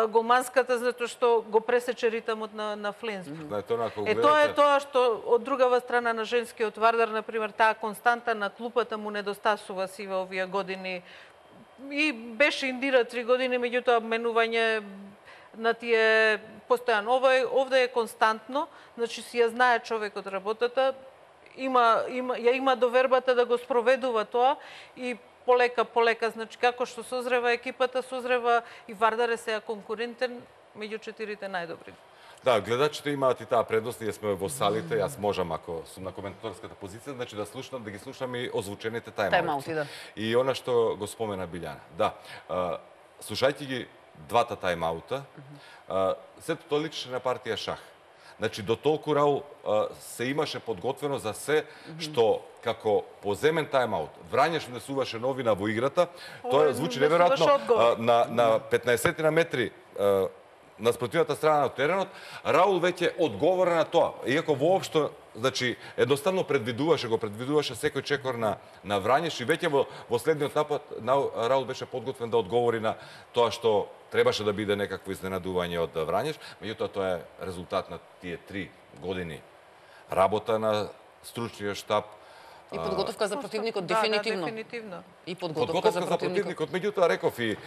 голманската, затоа што го пресече ритмот на Фленсбург. Тоа е тоа што од другава страна на женскиот Вардар, например, таа константа на клупата му недостасува си во овие години. И беше индира 3 години, меѓутоа менување на тие постојано. Овде е константно, значи си ја знае човекот работата, има довербата да го спроведува тоа и полека, значи како што созрева екипата, созрева и Вардар е сега конкурентен меѓу 4 најдобри. Да, гледачите имаат и таа предност, ние сме во салите, јас можам ако сум на коментаторската позиција, значи да ги слушам и озвучените тајмаути. И она што го спомена Билјана. Да, слушајќи ги двата тајмаута, сето тоа личеше на партија шах. Значи, до толку Раул се имаше подготвено за се што како поземен тајмаут Врањеш внесуваше новина во играта, тоа звучи неверојатно на 15 на метри на спротивната страна на теренот, Раул веќе одговора на тоа. Иако воопшто, значи, едноставно предвидуваше секој чекор на Врањеш и веќе во следниот напад Раул беше подготвен да одговори на тоа што требаше да биде некакво изненадување од Врањеш, меѓутоа тоа е резултат на тие 3 години работа на стручниот штаб. И подготовка за противникот, дефинитивно. И подготовка за противникот. Меѓутоа, реков и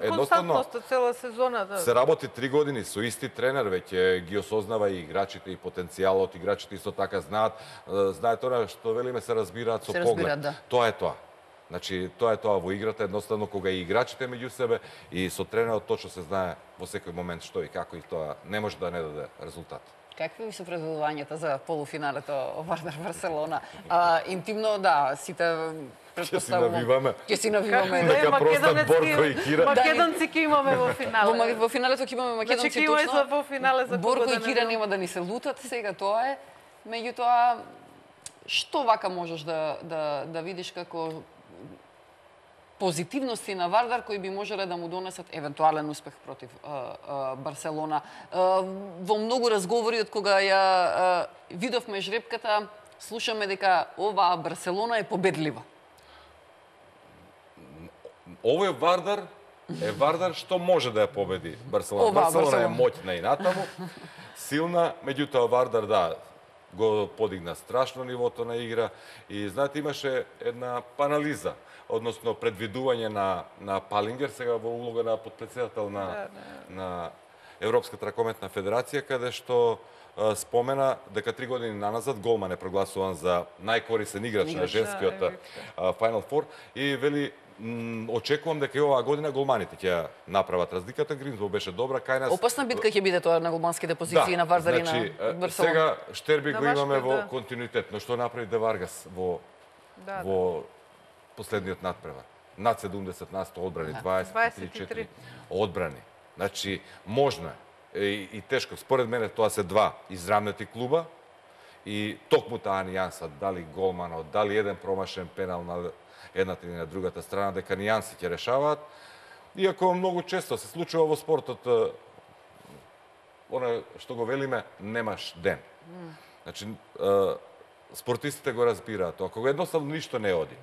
едноставно цела сезона. Се работи 3 години со исти тренер, веќе ги осознава и играчите и потенцијалот, играчите исто така знаат тоа што велиме се разбираат со поглед. Тоа е тоа. Значи, тоа е тоа во играта, едноставно кога и играчите меѓу себе и со тренерот точно се знае во секој момент што и како и тоа не може да не даде резултат. Какви се предвидувањата за полуфиналето Вардар Барселона? Интимно, да, сите предпоставуваме. Ќе си навиваме. Нека простат Борко и Кира. Македонци ќе имаме во финале. Во финалето ќе имаме македонци точно. Значи, ќе во финале за Борко и Кира нема да ни се лутат, сега тоа е. Меѓутоа, што вака можеш да видиш како позитивности на Вардар кои би можеле да му донесат евентуален успех против Барселона. Во многу разговори од кога ја видовме жребката, слушаме дека оваа Барселона е победлива. Овој Вардар е Вардар што може да ја победи Барселона. Барселона е моќна и натаму, силна, меѓутоа Вардар, да, го подигна страшно нивото на игра и знаете имаше една панализа, односно предвидување на Палингер сега во улога на подпредседател на Европската ракометна федерација, каде што спомена дека 3 години наназад голман е прогласуван за најкорисен играч на женскиот Final Four и вели очекувам дека и оваа година голманите ќе направат разликата. Гринсбоу беше добра, кај нас Опасна битка ќе биде тоа на голманските позиции на Вардар и на Барселона. Сега Штерби го имаме во да. континуитет, но што направи Де Варгас во последниот надпревар. Над 70% одбрани, 23-4 одбрани. Значи, можно е и тешко. Според мене тоа се два израмнети клуба и токму таа нијанса, дали голманот, дали еден промашен пенал на едната или на другата страна, дека нијанси ќе решаваат. Иако многу често се случува во спортот, оно што го велиме, немаш ден. Значи, спортистите го разбираат тоа. Кога едноставно ништо не оди.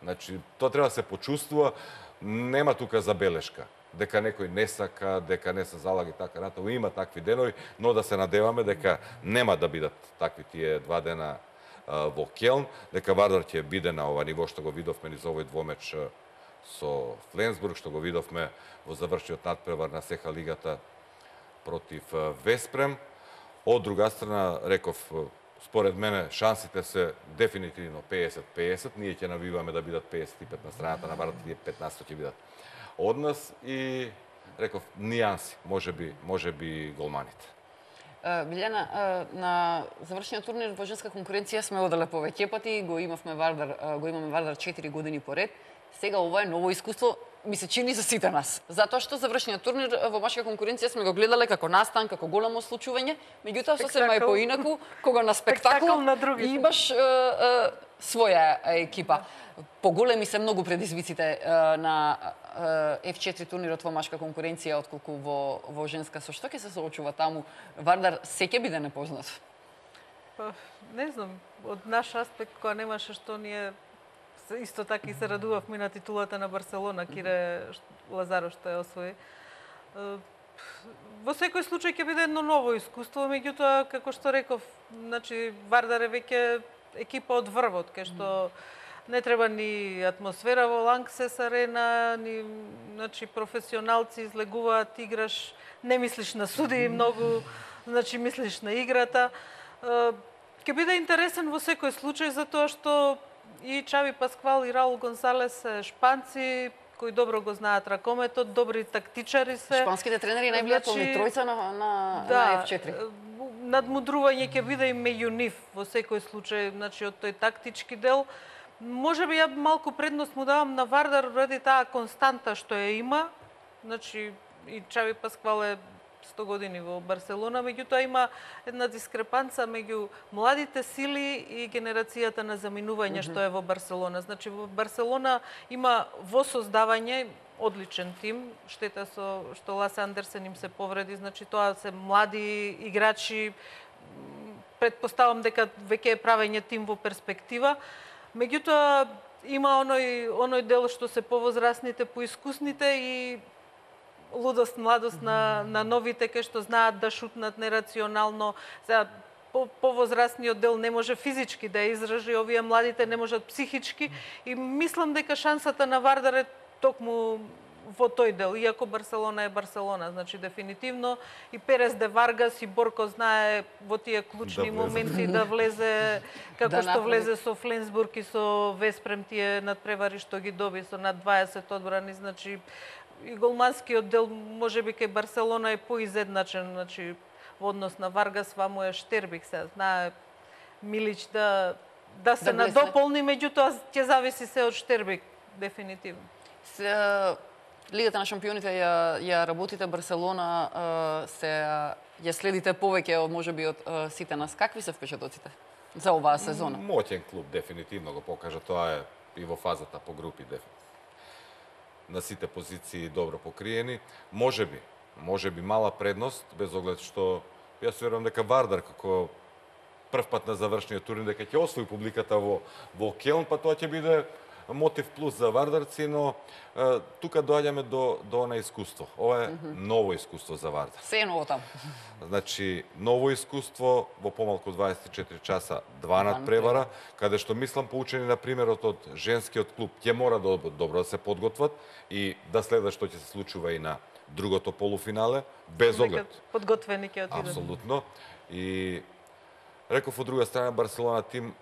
Значи, тоа треба да се почувствува, нема тука забелешка. Дека некој не сака, дека не се залаги така натаму, има такви денови, но да се надеваме дека нема да бидат такви тие 2 дена во Келн, дека Вардар ќе биде на ова ниво што го видовме низ овој двомеч со Фленсбург, што го видовме во завршниот надпревар на СЕХА лигата против Веспрем. Од друга страна, реков, според мене шансите се дефинитивно 50-50. Ние ќе навиваме да бидат 55 на страната на Вардар, тие 15 ќе бидат од нас и реков нијанси, можеби голманите. Билјана, на завршниот турнир во женска конкуренција сме оделе повеќе пати, го имаме Вардар 4 години поред. Сега ова е ново искуство, ми се чини за сите нас. Затоа што завршниот турнир во машка конкуренција сме го гледале како настан, како големо случување, меѓутоа сосема е поинаку кога на спектакл имаш своја екипа. Поголеми се многу предизвиците на F4 турнирот во машка конкуренција отколку во женска. Со што ќе се соочува таму? Вардар се ќе биде непознат? Не знам, од наш аспект која немаше што ние исто така и се радувавме на титулата на Барселона, Кире Лазаро што ја освои. Во секој случај ќе биде едно ново искуство, меѓутоа, како што реков, значи Вардар е веќе екипа од врвот, кај што не треба ни атмосфера во Ланксес арена, ни значи професионалци излегуваат, играш, не мислиш на суди многу, значи мислиш на играта. Ќе биде интересен во секој случај затоа што и Чави Пасквал и Раул Гонсалес се шпанци кои добро го знаат ракометот, добри тактичари се. Шпанските тренери највлијателни тројца на F4. Надмудрување ќе биде и меѓу нив во секој случај, значи од тој тактички дел. Можеби ја малку предност му давам на Вардар ради таа константа што ја има. Значи и Чави Пасквал е 100 години во Барселона, меѓутоа има една дискрепанца меѓу младите сили и генерацијата на заминување што е во Барселона. Значи во Барселона има во создавање одличен тим, штета што Ласе Андерсен им се повреди, значи тоа се млади играчи, предпоставам дека веќе е правење тим во перспектива. Меѓутоа има оној дел што се повозрасните, поискусните и лудост, младост на новите кај што знаат да шутнат нерационално. Сега повозрастниот дел не може физички да ја изражи, овие младите не можат психички и мислам дека шансата на Вардар е токму во тој дел, иако Барселона е Барселона, значи дефинитивно и Перес де Варгас и Борко знае во тие клучни моменти да влезе како што влезе со Фленсбург и со Веспрем, тие надпревари што ги доби со над 20 одбрани, значи и голманскиот дел можеби кај Барселона е поизедначен, значи во однос на Варгас, ваму е Штербик, се знае Милич да се надополни, меѓутоа ќе зависи се од Штербик дефинитивно. Лигата на шампионите ја работите Барселона, ја следите повеќе од можеби од сите нас. Какви се впечатоците за оваа сезона? Моќен клуб дефинитивно го покажа, тоа е и во фазата по групи на сите позиции добро покриени. Можеби мала предност без оглед што јас верувам дека Вардар како прв пат на завршниот турнир дека ќе освои публиката во Келн, па тоа ќе биде мотив плюс за вардарци, но тука доаѓаме до она искуство. Ова е ново искуство за Вардар. Се е ново таму. Значи, ново искуство во помалку 24 часа, 2 надпревара, каде што мислам поучени на примерот од женскиот клуб, ќе мора добро да се подготват и да следат што ќе се случува и на другото полуфинале, без оглед. Подготвени ќе отидат. Апсолутно. И реков од друга страна Барселона тим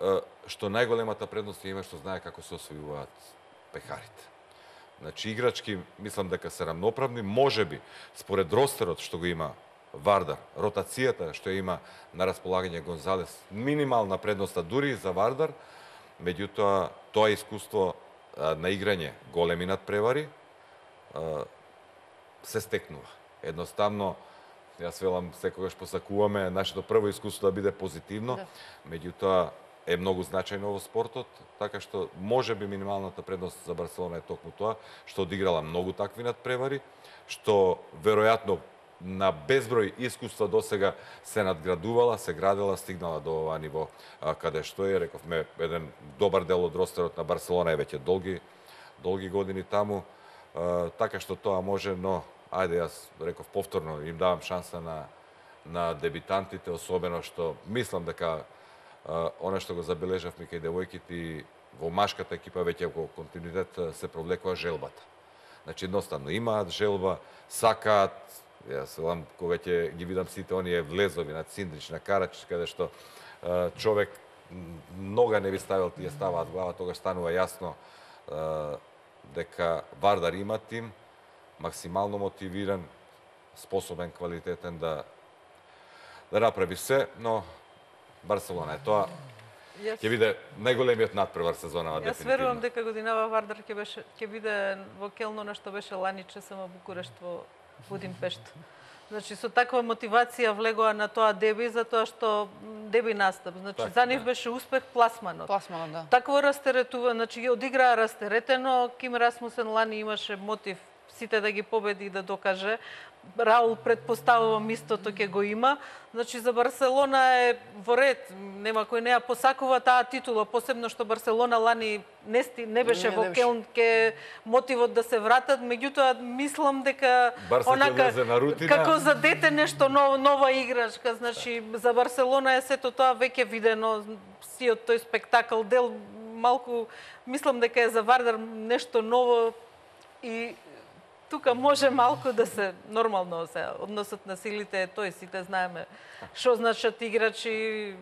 што најголемата предност има што знае како се освојуваат пехарите. Значи играчки мислам дека се рамноправни, можеби според ростерот што го има Вардар, ротацијата што има на располагање Гонзалес, минимална предноста дури за Вардар, меѓутоа тоа искуство на играње големи надпревари се стекнува. Едноставно, јас велам секогаш посакуваме нашето прво искуство да биде позитивно, меѓутоа е многу значајно во спортот, така што можеби минималната предност за Барселона е токму тоа, што одиграла многу такви надпревари, што веројатно на безброј искуства досега се надградувала, се градела, стигнала до ова ниво каде што е, рековме, еден добар дел од ростерот на Барселона е веќе долги години таму, така што тоа може, но ајде јас реков повторно им давам шанса на дебитантите, особено што мислам дека она што го забележавме кај девојките и во машката екипа веќе во континуитет се провлекува желбата. Значи едноставно имаат желба, сакаат. Јас велам кога веќе ги видам сите оние влезови на Циндрич, на Карачич, каде што човек нога не би ставил, тие ставаат глава, тогаш станува јасно дека Вардар има тим, максимално мотивиран, способен, квалитетен да направи се, но Барселона е тоа. Ќе биде најголемиот надпревар сезонава дефинитивно. Јас верувам дека годинава Вардар ќе биде во келно на што беше лани ЧСМ Букурешт во Будимпешт. Значи со таква мотивација влегоа на тоа деби затоа што деби настап. Значи за нив беше успех пласманот. Пласманот, да. Такво растеретува, значи ги одиграа растеретено, Ким Расмусен лани имаше мотив сите да ги победи и да докаже. Раул предпоставувам истото ќе го има. Значи за Барселона е во ред, нема кој не ја посакува таа титула, посебно што Барселона лани не беше во Келн, ке мотивот да се вратат, меѓутоа мислам дека онака како за дете нешто нова играчка, значи за Барселона е сето тоа веќе видено, сиот тој спектакл дел малку мислам дека е за Вардар нешто ново и тука може малку да се нормално се односот на силите е тој, сите знаеме што значат играчи.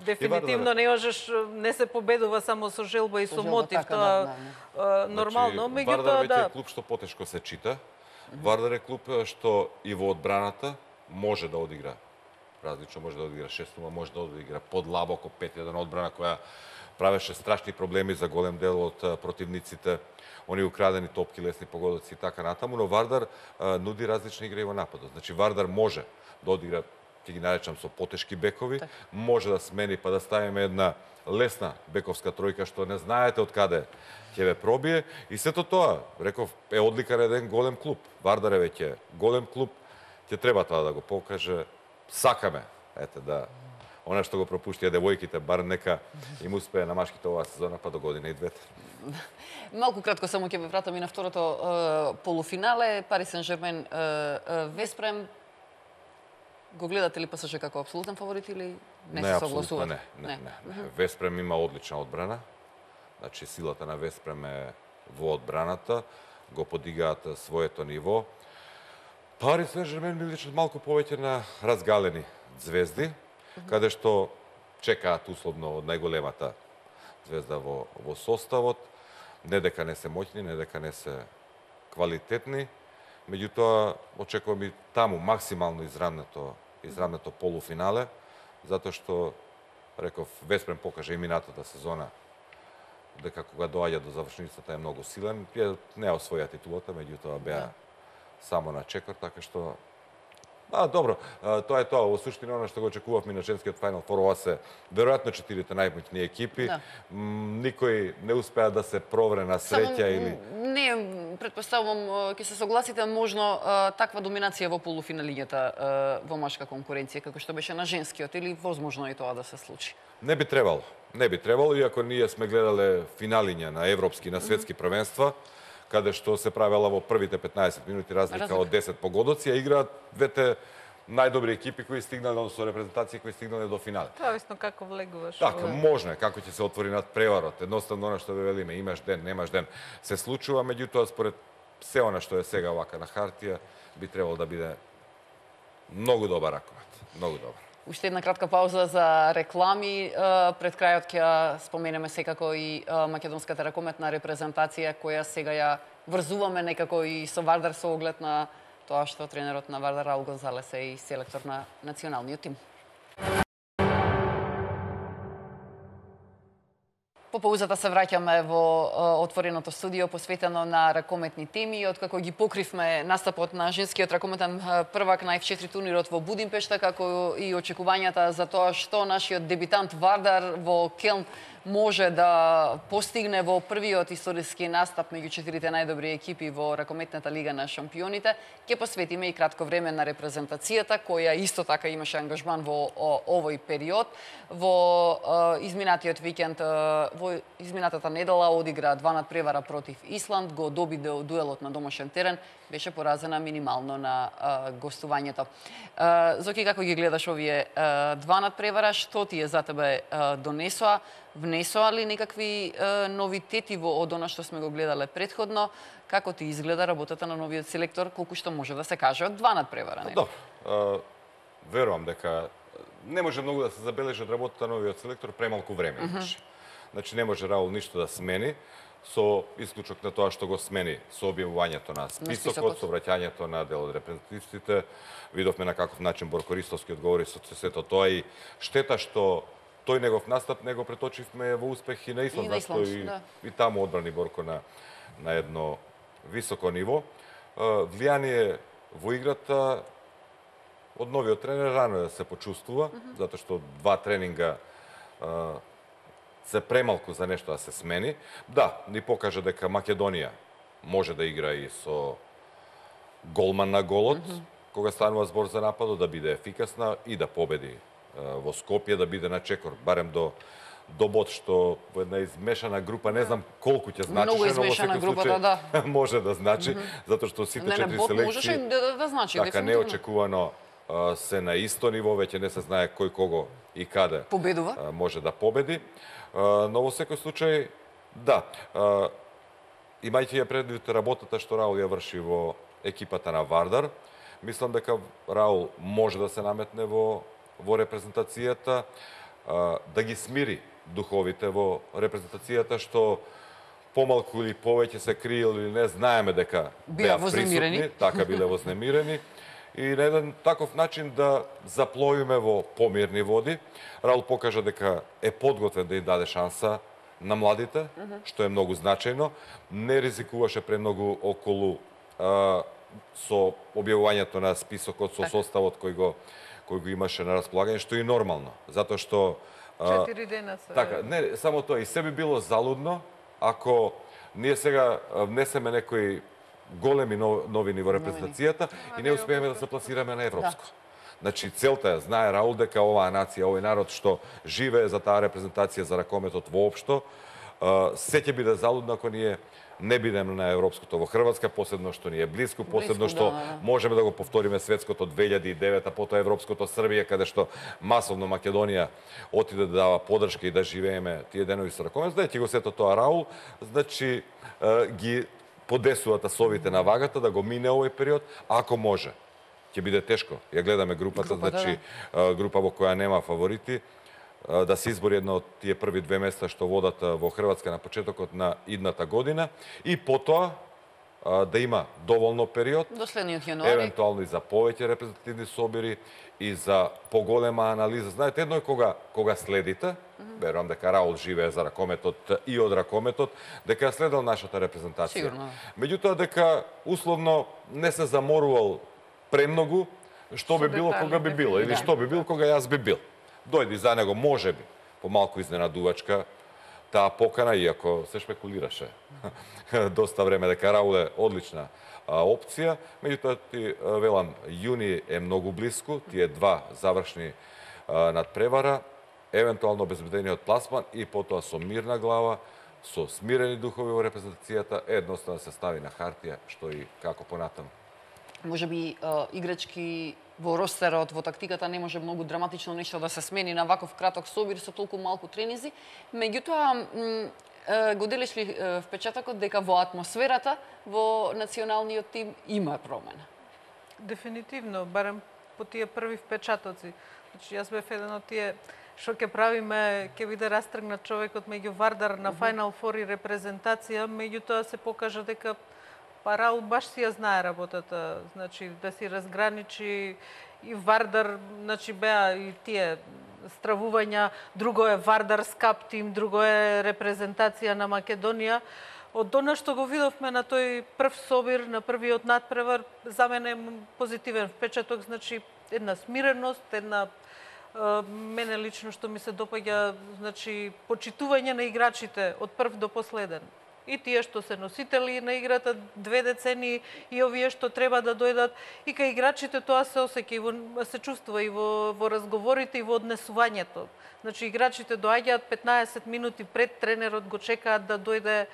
Дефинитивно не можеш, не се победува само со желба и со мотив, тоа нормално, меѓутоа Вардар е клуб што потешко се чита. Вардар е клуб што и во одбраната може да одигра различно, може да одигра 6-0, може да одигра подлабоко 5-1 одбрана која правеше страшни проблеми за голем дел од противниците, они украдени топки, лесни погодоци и така натаму, но Вардар нуди различни игри во нападот. Значи Вардар може да одигра, ќе ги наречам со потешки бекови, може да смени па да ставиме една лесна бековска тројка што не знаете од каде ќе ве пробие и сето тоа, реков, е одлика на еден голем клуб. Вардар е веќе голем клуб, ќе треба тоа да го покаже. Сакаме, ете да она што го пропуштија девојките, бар нека им успее на машките оваа сезона, па до година и двете. Малку кратко само ќе ве вратам и на второто полуфинале, Пари Сен-Жермен Веспрем. Го гледате ли ПСЖ како апсолутен фаворит или не се согласувате? Не. Веспрем има одлична одбрана. Значи силата на Веспрем е во одбраната, го подигаат своето ниво. Пари Сен-Жермен ми личат малку повеќе на разгалени звезди, каде што чекаат условно од најголемата звезда во составот. Не дека не се моќни, не дека не се квалитетни, меѓутоа очекувам и таму максимално израмнето полуфинале, затоа што, реков, Веспрем покаже и минатата сезона дека кога доаѓа до завршницата е многу силен. Не освоја титулата, меѓутоа беа само на чекор, така што добро, тоа е тоа. Во суштина, оно што го очекувавме на женскиот Final Four, ова се веројатно 4 најмоćни екипи. Никој не успеа да се провре на среќа или... Не, предпоставувам, ќе се согласите, можно таква доминација во полуфиналињата во машка конкуренција, како што беше на женскиот, или возможно е тоа да се случи? Не би требало. Не би требало, иако ние сме гледале финалиња на европски, на светски првенства, каде што се правела во првите 15 минути разлика од 10 погодоци, а играат двете најдобри екипи кои стигнале, односно репрезентации кои стигнале до финале. Зависно како влегуваш. Така, можно, како ќе се отвори надпреварот. Едноставно, оно што ве велиме, имаш ден, немаш ден, се случува, меѓутоа според се она што е сега вака на хартија би требало да биде многу добар ракомет, многу добар. Уште една кратка пауза за реклами. Пред крајот ќе споменеме секако и македонската ракометна репрезентација која сега ја врзуваме некако и со Вардар со оглед на тоа што тренерот на Вардар Раул Гонзалес е и селектор на националниот тим. По паузата се враќаме во отвореното студио посветено на ракометни теми. Откако ги покривме настапот на женскиот ракометен првак на F4 турнирот во Будимпешта, како и очекувањата за тоа што нашиот дебитант Вардар во Келн може да постигне во првиот историски настап меѓу четирите најдобри екипи во ракометната лига на шампионите, ќе посветиме и кратко време на репрезентацијата, која исто така имаше ангажман во овој период. Во изминатиот викенд, во изминатата недела одигра 2 надпревара против Исланд, го доби дуелот на домашен терен, беше поразена минимално на гостувањето. Зоки, како ги гледаш овие 2 надпревара, што ти е за тебе донесоа? Внесоа ли некакви новитети во од она што сме го гледале претходно? Како ти изгледа работата на новиот селектор, колку што може да се каже од 2 надпревара? Добро. Верувам дека не може многу да се забележи од работата на новиот селектор, премалку време имаше. Значи не може Раул ништо да смени, со исклучок на тоа што го смени со објавувањето на списокот, со враќањето на дел од репрезентативците. Видовме на каков начин Борко Ристовски одговори со сето тоа и штета што тој негов настап не го преточивме во успех и на Исланд, зашто и таму одбрани Борко на едно високо ниво. Влијание во играта од новиот тренер рано да се почувствува, затоа што 2 тренинга се премалку за нешто да се смени. Да, ни покажа дека Македонија може да игра и со голман на голот, кога станува збор за нападот, да биде ефикасна и да победи во Скопје, да биде на чекор, барем до бод, што во една измешана група, не знам колку ќе значи, но во секој случај да. Може да значи, затоа што сите 4 селекции можеше да значи, така неочекувано се на исто ниво, веќе не се знае кој кого и каде победува, може да победи. Но во секој случај, да, имајќи ја предвид работата што Раул ја врши во екипата на Вардар, мислам дека Раул може да се наметне во репрезентацијата, да ги смири духовите во репрезентацијата, што помалку или повеќе се криели или не, знаеме дека беа присутни, така биле вознемирени. И на еден таков начин да запловиме во помирни води. Раул покажа дека е подготвен да им даде шанса на младите, што е многу значајно. Не ризикуваше премногу околу со објавувањето на списокот, со составот кој го имаше на располагање, што е нормално, затоа што 4 дена се. Така, не само тоа, и се би било залудно ако ние сега внесеме некои големи новини во репрезентацијата и не успееме да се пласираме на европско. Значи, целта е, знае Раул дека оваа нација, овој народ што живее за таа репрезентација за ракометот воопшто, се ќе биде залудно ако ние не бидеме на европското во Хрватска, посебно што ни е близко, посебно што можеме да го повториме светското 2009, потоа европското Србија, каде што масовно Македонија отиде да дава поддршка и да живееме тие денови со ракомет. Знаете го сето тоа Раул, значи ги подесува тасовите на вагата да го мине овој период, ако може. Ќе биде тешко. Ја гледаме групата, значи група во која нема фаворити, да се избори едно од тие први 2 места што водат во Хрватска на почетокот на идната година и потоа да има доволно период, до следниот јануари, евентуално и за повеќе репрезентативни собири и за поголема анализа. Знаете, едно е кога следите, верувам дека Раул живее за ракометот и од ракометот, дека ја следел нашата репрезентација. Сигурно. Меѓутоа дека условно не се заморувал премногу што би било кога би било или што би бил кога јас би бил. Дојди за него, може би, помалку изненадувачка таа покана, иако се шпекулираше доста време дека Раул е одлична опција. Меѓутоа, ти велам, јуни е многу блиску, тие 2 завршни надпревара, евентуално обезбедениот пласман и потоа со мирна глава, со смирени духови во репрезентацијата, едноставно се стави на хартија, што и како понатаму. Може би играчки во ростерот, во тактиката не може многу драматично нешто да се смени на ваков краток собир со толку малку тренинзи. Меѓутоа, го делиш ли впечатокот дека во атмосферата во националниот тим има промена? Дефинитивно, барем по тие први впечатоци. Значи, јас бев еден од тие што ќе правиме, ќе биде растргнат човекот меѓу Вардар на Final Four и репрезентација, меѓутоа се покажа дека Раул баш си ја знае работата, значи да си разграничи и Вардар, значи беа и тие стравувања, друго е Вардар скап тим, друго е репрезентација на Македонија. Од она што го видовме на тој прв собир, на првиот надпревар, за мене е позитивен впечаток, значи една смиреност, една мене лично што ми се допаѓа, значи почитување на играчите од прв до последен. И тие што се носители на играта 2 децении и овие што треба да дојдат, и кај играчите тоа се осеќа, се чувствува и во разговорите и во однесувањето. Значи играчите доаѓаат 15 минути пред тренерот, го чекаат да дојде,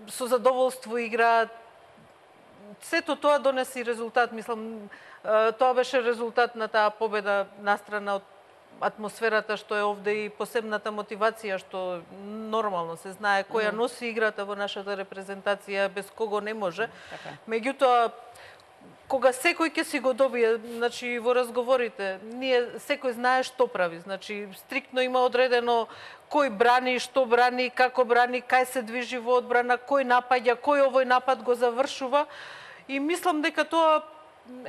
со задоволство играат. Сето тоа донеси резултат, мислам, тоа беше резултат на таа победа настрана од атмосферата што е овде и посебната мотивација што нормално се знае која носи играта во нашата репрезентација, без кого не може. Меѓутоа, кога секој ќе си го добие, значи во разговорите, секој знае што прави, значи стриктно има одредено кој брани, што брани, како брани, кај се движи во одбрана, кој напаѓа, кој овој напад го завршува. И мислам дека тоа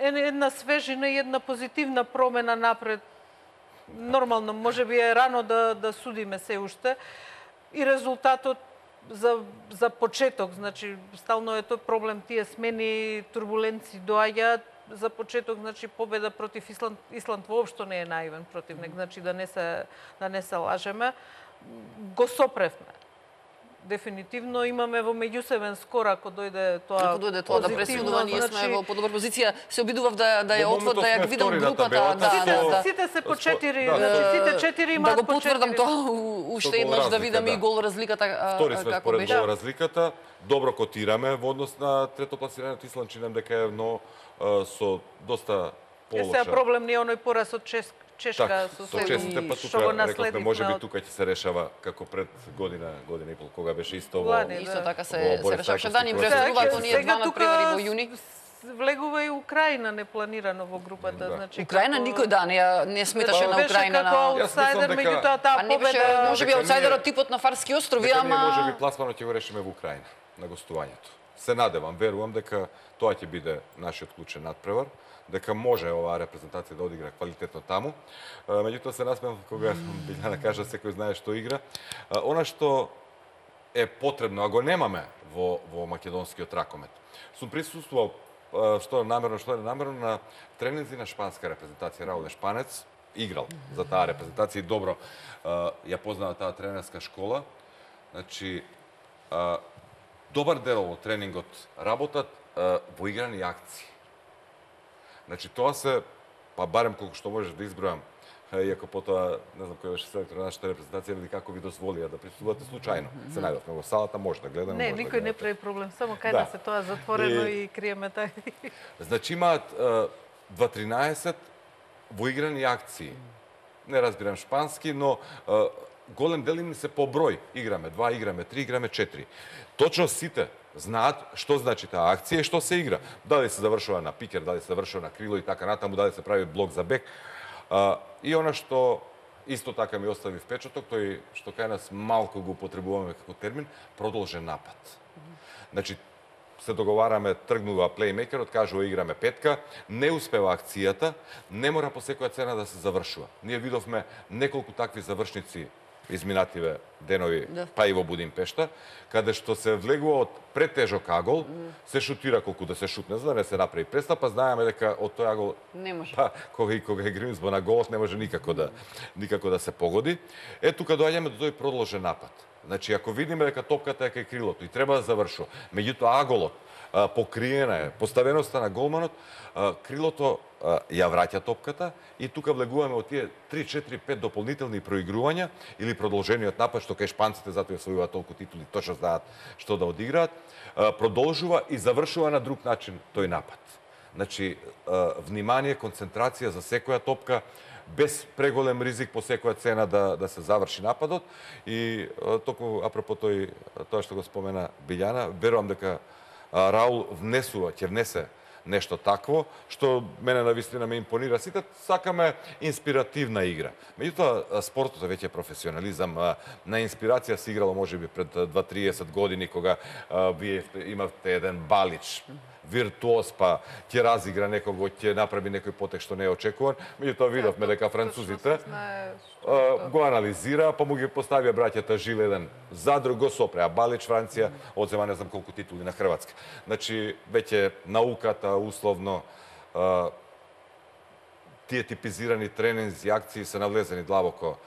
е една свежина и една позитивна промена напред. Нормално, може би е рано да судиме се уште. И резултатот за почеток, значи стално е тој проблем, тие смени, турбуленции доаѓаат. За почеток, значи победа против Исланд воопшто не е наивен противник, значи да не се лажеме. Го сопревме. Дефинитивно имаме во меѓусебен скор ако дојде тоа. Ако дојде тоа да пресудува, ние сме во подобра позиција. Се обидував да ја да ја видам групата, сите се по 4, сите 4 имаат да го по 4. потврдам тоа уште еднаш да видам и гол разликата Втори сме како според беше. гол разликата. Добро котираме во однос на третопласираниот Исланд, чинам дека е, но со доста полоша. Сега проблем не е оној пораз од Чешка со честите, па што го тука рековме, наследивме. може би тука ќе се решава како пред година и пол, кога беше исто во... Лани, Исто така се решаваше. Борис Да, ни Рајковски презруват оние Сега два тука надпревари во јуни. Влегува и Украина непланирано во групата, значи Украина никој не сметаше на беше Украина како на... аутсайдер, меѓутоа таа не беше, победа може би, Дека аутсайдер ние- од типот на Фарски острови, Дека ние може би ама... пласмано ќе го решиме во Украина на гостувањето. Се надевам, верувам дека тоа ќе биде нашиот клучен надпревар, дека може оваа репрезентација да одигра квалитетно таму. Меѓутоа се насмеам кога Билјана кажа секој знае што игра. Она што е потребно, а го немаме во македонскиот ракомет. Сум присуствувал што намерно, што не намерно на тренинзи на шпанска репрезентација. Раул е шпанец, играл за таа репрезентација и добро ја познава таа тренерска школа. Значи, добар дел од тренингот работат во играни акции. Значи, тоа се, па барем колку што можеш да избројам, иако потоа, не знам кој беше селектор на нашата репрезентација, или како ви дозволија да присуствувате случајно. Се најдовме во салата, може да гледаме. Не, може да никој не гледате. прави проблем, само кај Да. нас е тоа затворено и криеме тај. Значи, имаат 2-13 во играни акции. Не разбирам шпански, но голем дел им се по број. Играме 2, играме 3, играме 4. Точно сите знаат што значи таа акција и што се игра. Дали се завршува на пикер, дали се завршува на крило и така натаму, дали се прави блок за бек. И она што исто така ми остави впечаток, тој што кај нас малку го употребуваме како термин, продолжен напад. Значи, се договараме, тргнува плеймейкерот, кажува играме петка, не успева акцијата, не мора по секоја цена да се завршува. Ние видовме неколку такви завршници изминативе денови, па и во Будимпешта, каде што се влегува од претежок агол, се шутира колку да се шутне, за да не се направи престап, па знаеме дека од тој агол Не може. па кога е Гримсбо на голот не може никако да се погоди. Тука доаѓаме до тој продолжен напад. Значи, ако видиме дека топката е кај крилото и треба да завршува, меѓутоа аголот покриена е, поставеноста на голманот, крилото ја враќа топката и тука влегуваме од тие 3, 4, 5 дополнителни проигрувања или продолжениот напад, што кај шпанците затоа освојуваат толку титули, точно знаат што да одиграат, продолжува и завршува на друг начин тој напад. Значи, внимание, концентрација за секоја топка, без преголем ризик по секоја цена да се заврши нападот. И токму апропо тоа што го спомена Билјана, верувам дека Раул ќе внесе нешто такво, што мене навистина ме импонира. Сите сакаме инспиративна игра. Меѓутоа, спортот е веќе професионализам. На инспирација се играло можеби пред 20-30 години, кога вие имавте еден Балич, виртуоз, па ќе разигра некого, ќе направи некој потек што не е очекуван. Меѓутоа видовме дека французите го анализира, па му ги поставија браќата Жил еден за друг, го сопреа Балич, Франција одзема не знам колку титули на Хрватска. Значи, веќе науката, условно, тие типизирани тренинзи, акции се навлезени длабоко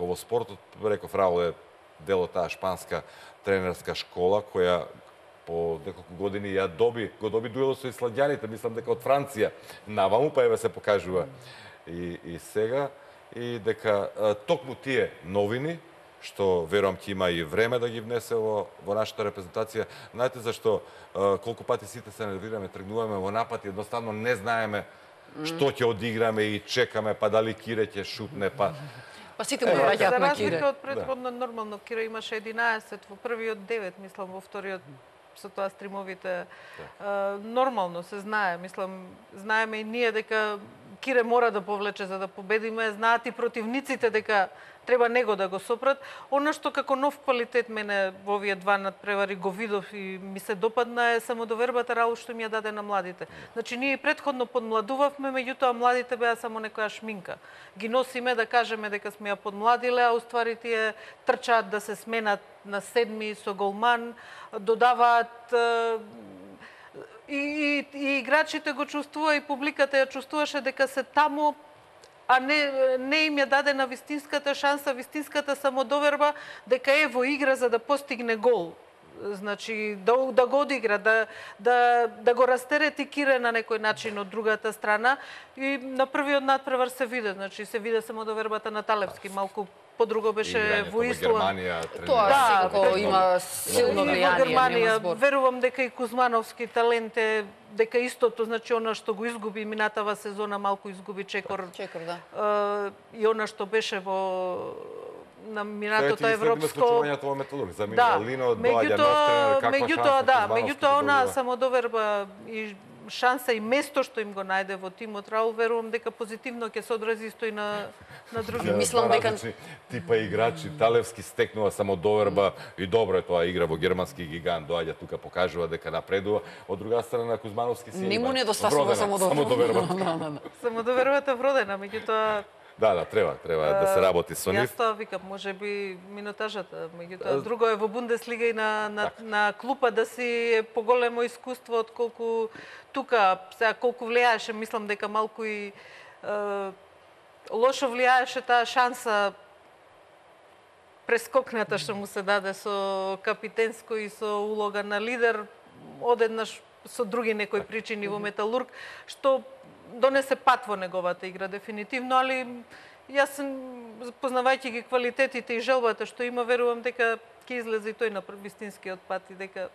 во спортот. Реков, Раул е дел од таа шпанска тренерска школа, која по неколку години го доби дуелот со исландјаните, мислам дека од Франција наваму, па еве се покажува и сега. И дека токму тие новини, што верувам ќе има и време да ги внесе во нашата репрезентација. Знаете зашто колку пати сите се нервираме, тргнуваме во напад и едноставно не знаеме што ќе одиграме и чекаме, па дали Кире ќе шутне, па сите му враќаат на Кире. За разлика од претходно, нормално Кире имаше 11 во првиот 9, мислам во вториот со тоа стримовите. Нормално се знае, мислам, знаеме и ние дека Кире мора да повлече за да победиме, знаат и противниците дека треба него да го сопрат. Она што како нов квалитет мене во овие два надпревари го видов и ми се допадна е самодовербата Раул што ми ја даде на младите. Значи ние предходно подмладувавме, меѓутоа младите беа само некоја шминка. Ги носиме да кажеме дека сме ја подмладиле, а уствари тие трчаат да се сменат на седми со голман, додаваат и играчите го чувствува и публиката ја чувствуваше дека се таму, а не им ја дадена вистинската шанса, вистинската самодоверба дека е во игра за да постигне гол. Значи, да го одигра, да го растерети Кире на некој начин од другата страна. И на првиот надпревар се виде, значи се виде самодовербата на Талевски, малку подруго беше во Исланд. Тоа секако има силно влијание. Во Германија, верувам дека и Кузмановски талент е, дека истото, значи она што го изгуби минатава сезона, малку изгуби Чекор. Да. И она што беше на минатото европско. Меѓутоа она самодоверба и шанса и место што им го најде во тимот Раул, верувам дека позитивно ќе се одрази исто и на други. Мислам дека типа играчи Талевски стекнува самодоверба и добро е тоа, игра во германски гигант, доаѓа тука покажува дека напредува. Од друга страна Кузмановски си не му недостасува самодоверба. Самодовербата вродена, меѓутоа треба да се работи со нив. Јас тоа викам, можеби минутажата, меѓутоа друго е во Бундеслига и на клупа да си е поголемо искуство од колку тука, сега колку влијаеше, мислам дека малку и лошо влијаеше таа шанса прескокната што му се даде со капитенско и со улога на лидер, одеднаш со други некои причини во Металург, што донесе пат во неговата игра, дефинитивно, али јас, познавајќи ги квалитетите и желбата што има, верувам дека ќе излезе и тој на вистинскиот пат и дека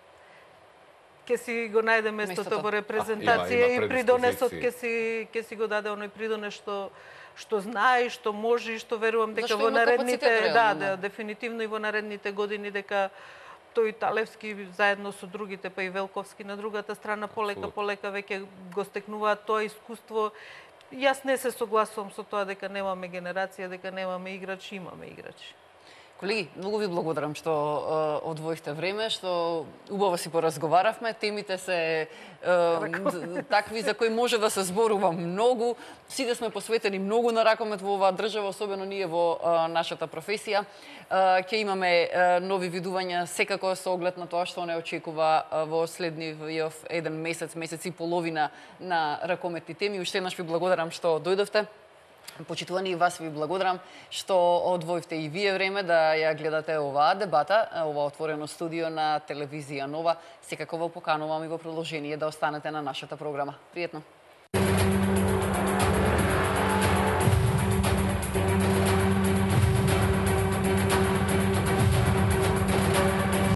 ќе си го најде местото во репрезентација и придонесот ќе си го даде оној придонес што знае, што може и што верувам дека во наредните, дефинитивно и во наредните години дека тој Талевски заедно со другите, па и Велковски на другата страна полека веќе го стекнуваат тоа искуство. Јас не се согласувам со тоа дека немаме генерација, дека немаме играчи, имаме играчи. Колеги, многу ви благодарам што одвоивте време, што убаво си поразговаравме. Темите се такви за кои може да се зборува многу. Сите сме посветени многу на ракомет во оваа држава, особено ние во нашата професија. Ќе имаме нови видувања секако со оглед на тоа што не очекува во следниот еден месец и половина на ракометни теми. Уште еднаш ви благодарам што дојдовте. Почитувани и вас ви благодарам што одвоивте и вие време да ја гледате оваа дебата, ова отворено студио на телевизија Нова. Секако ве поканувам и во продолжение да останете на нашата програма. Пријатно!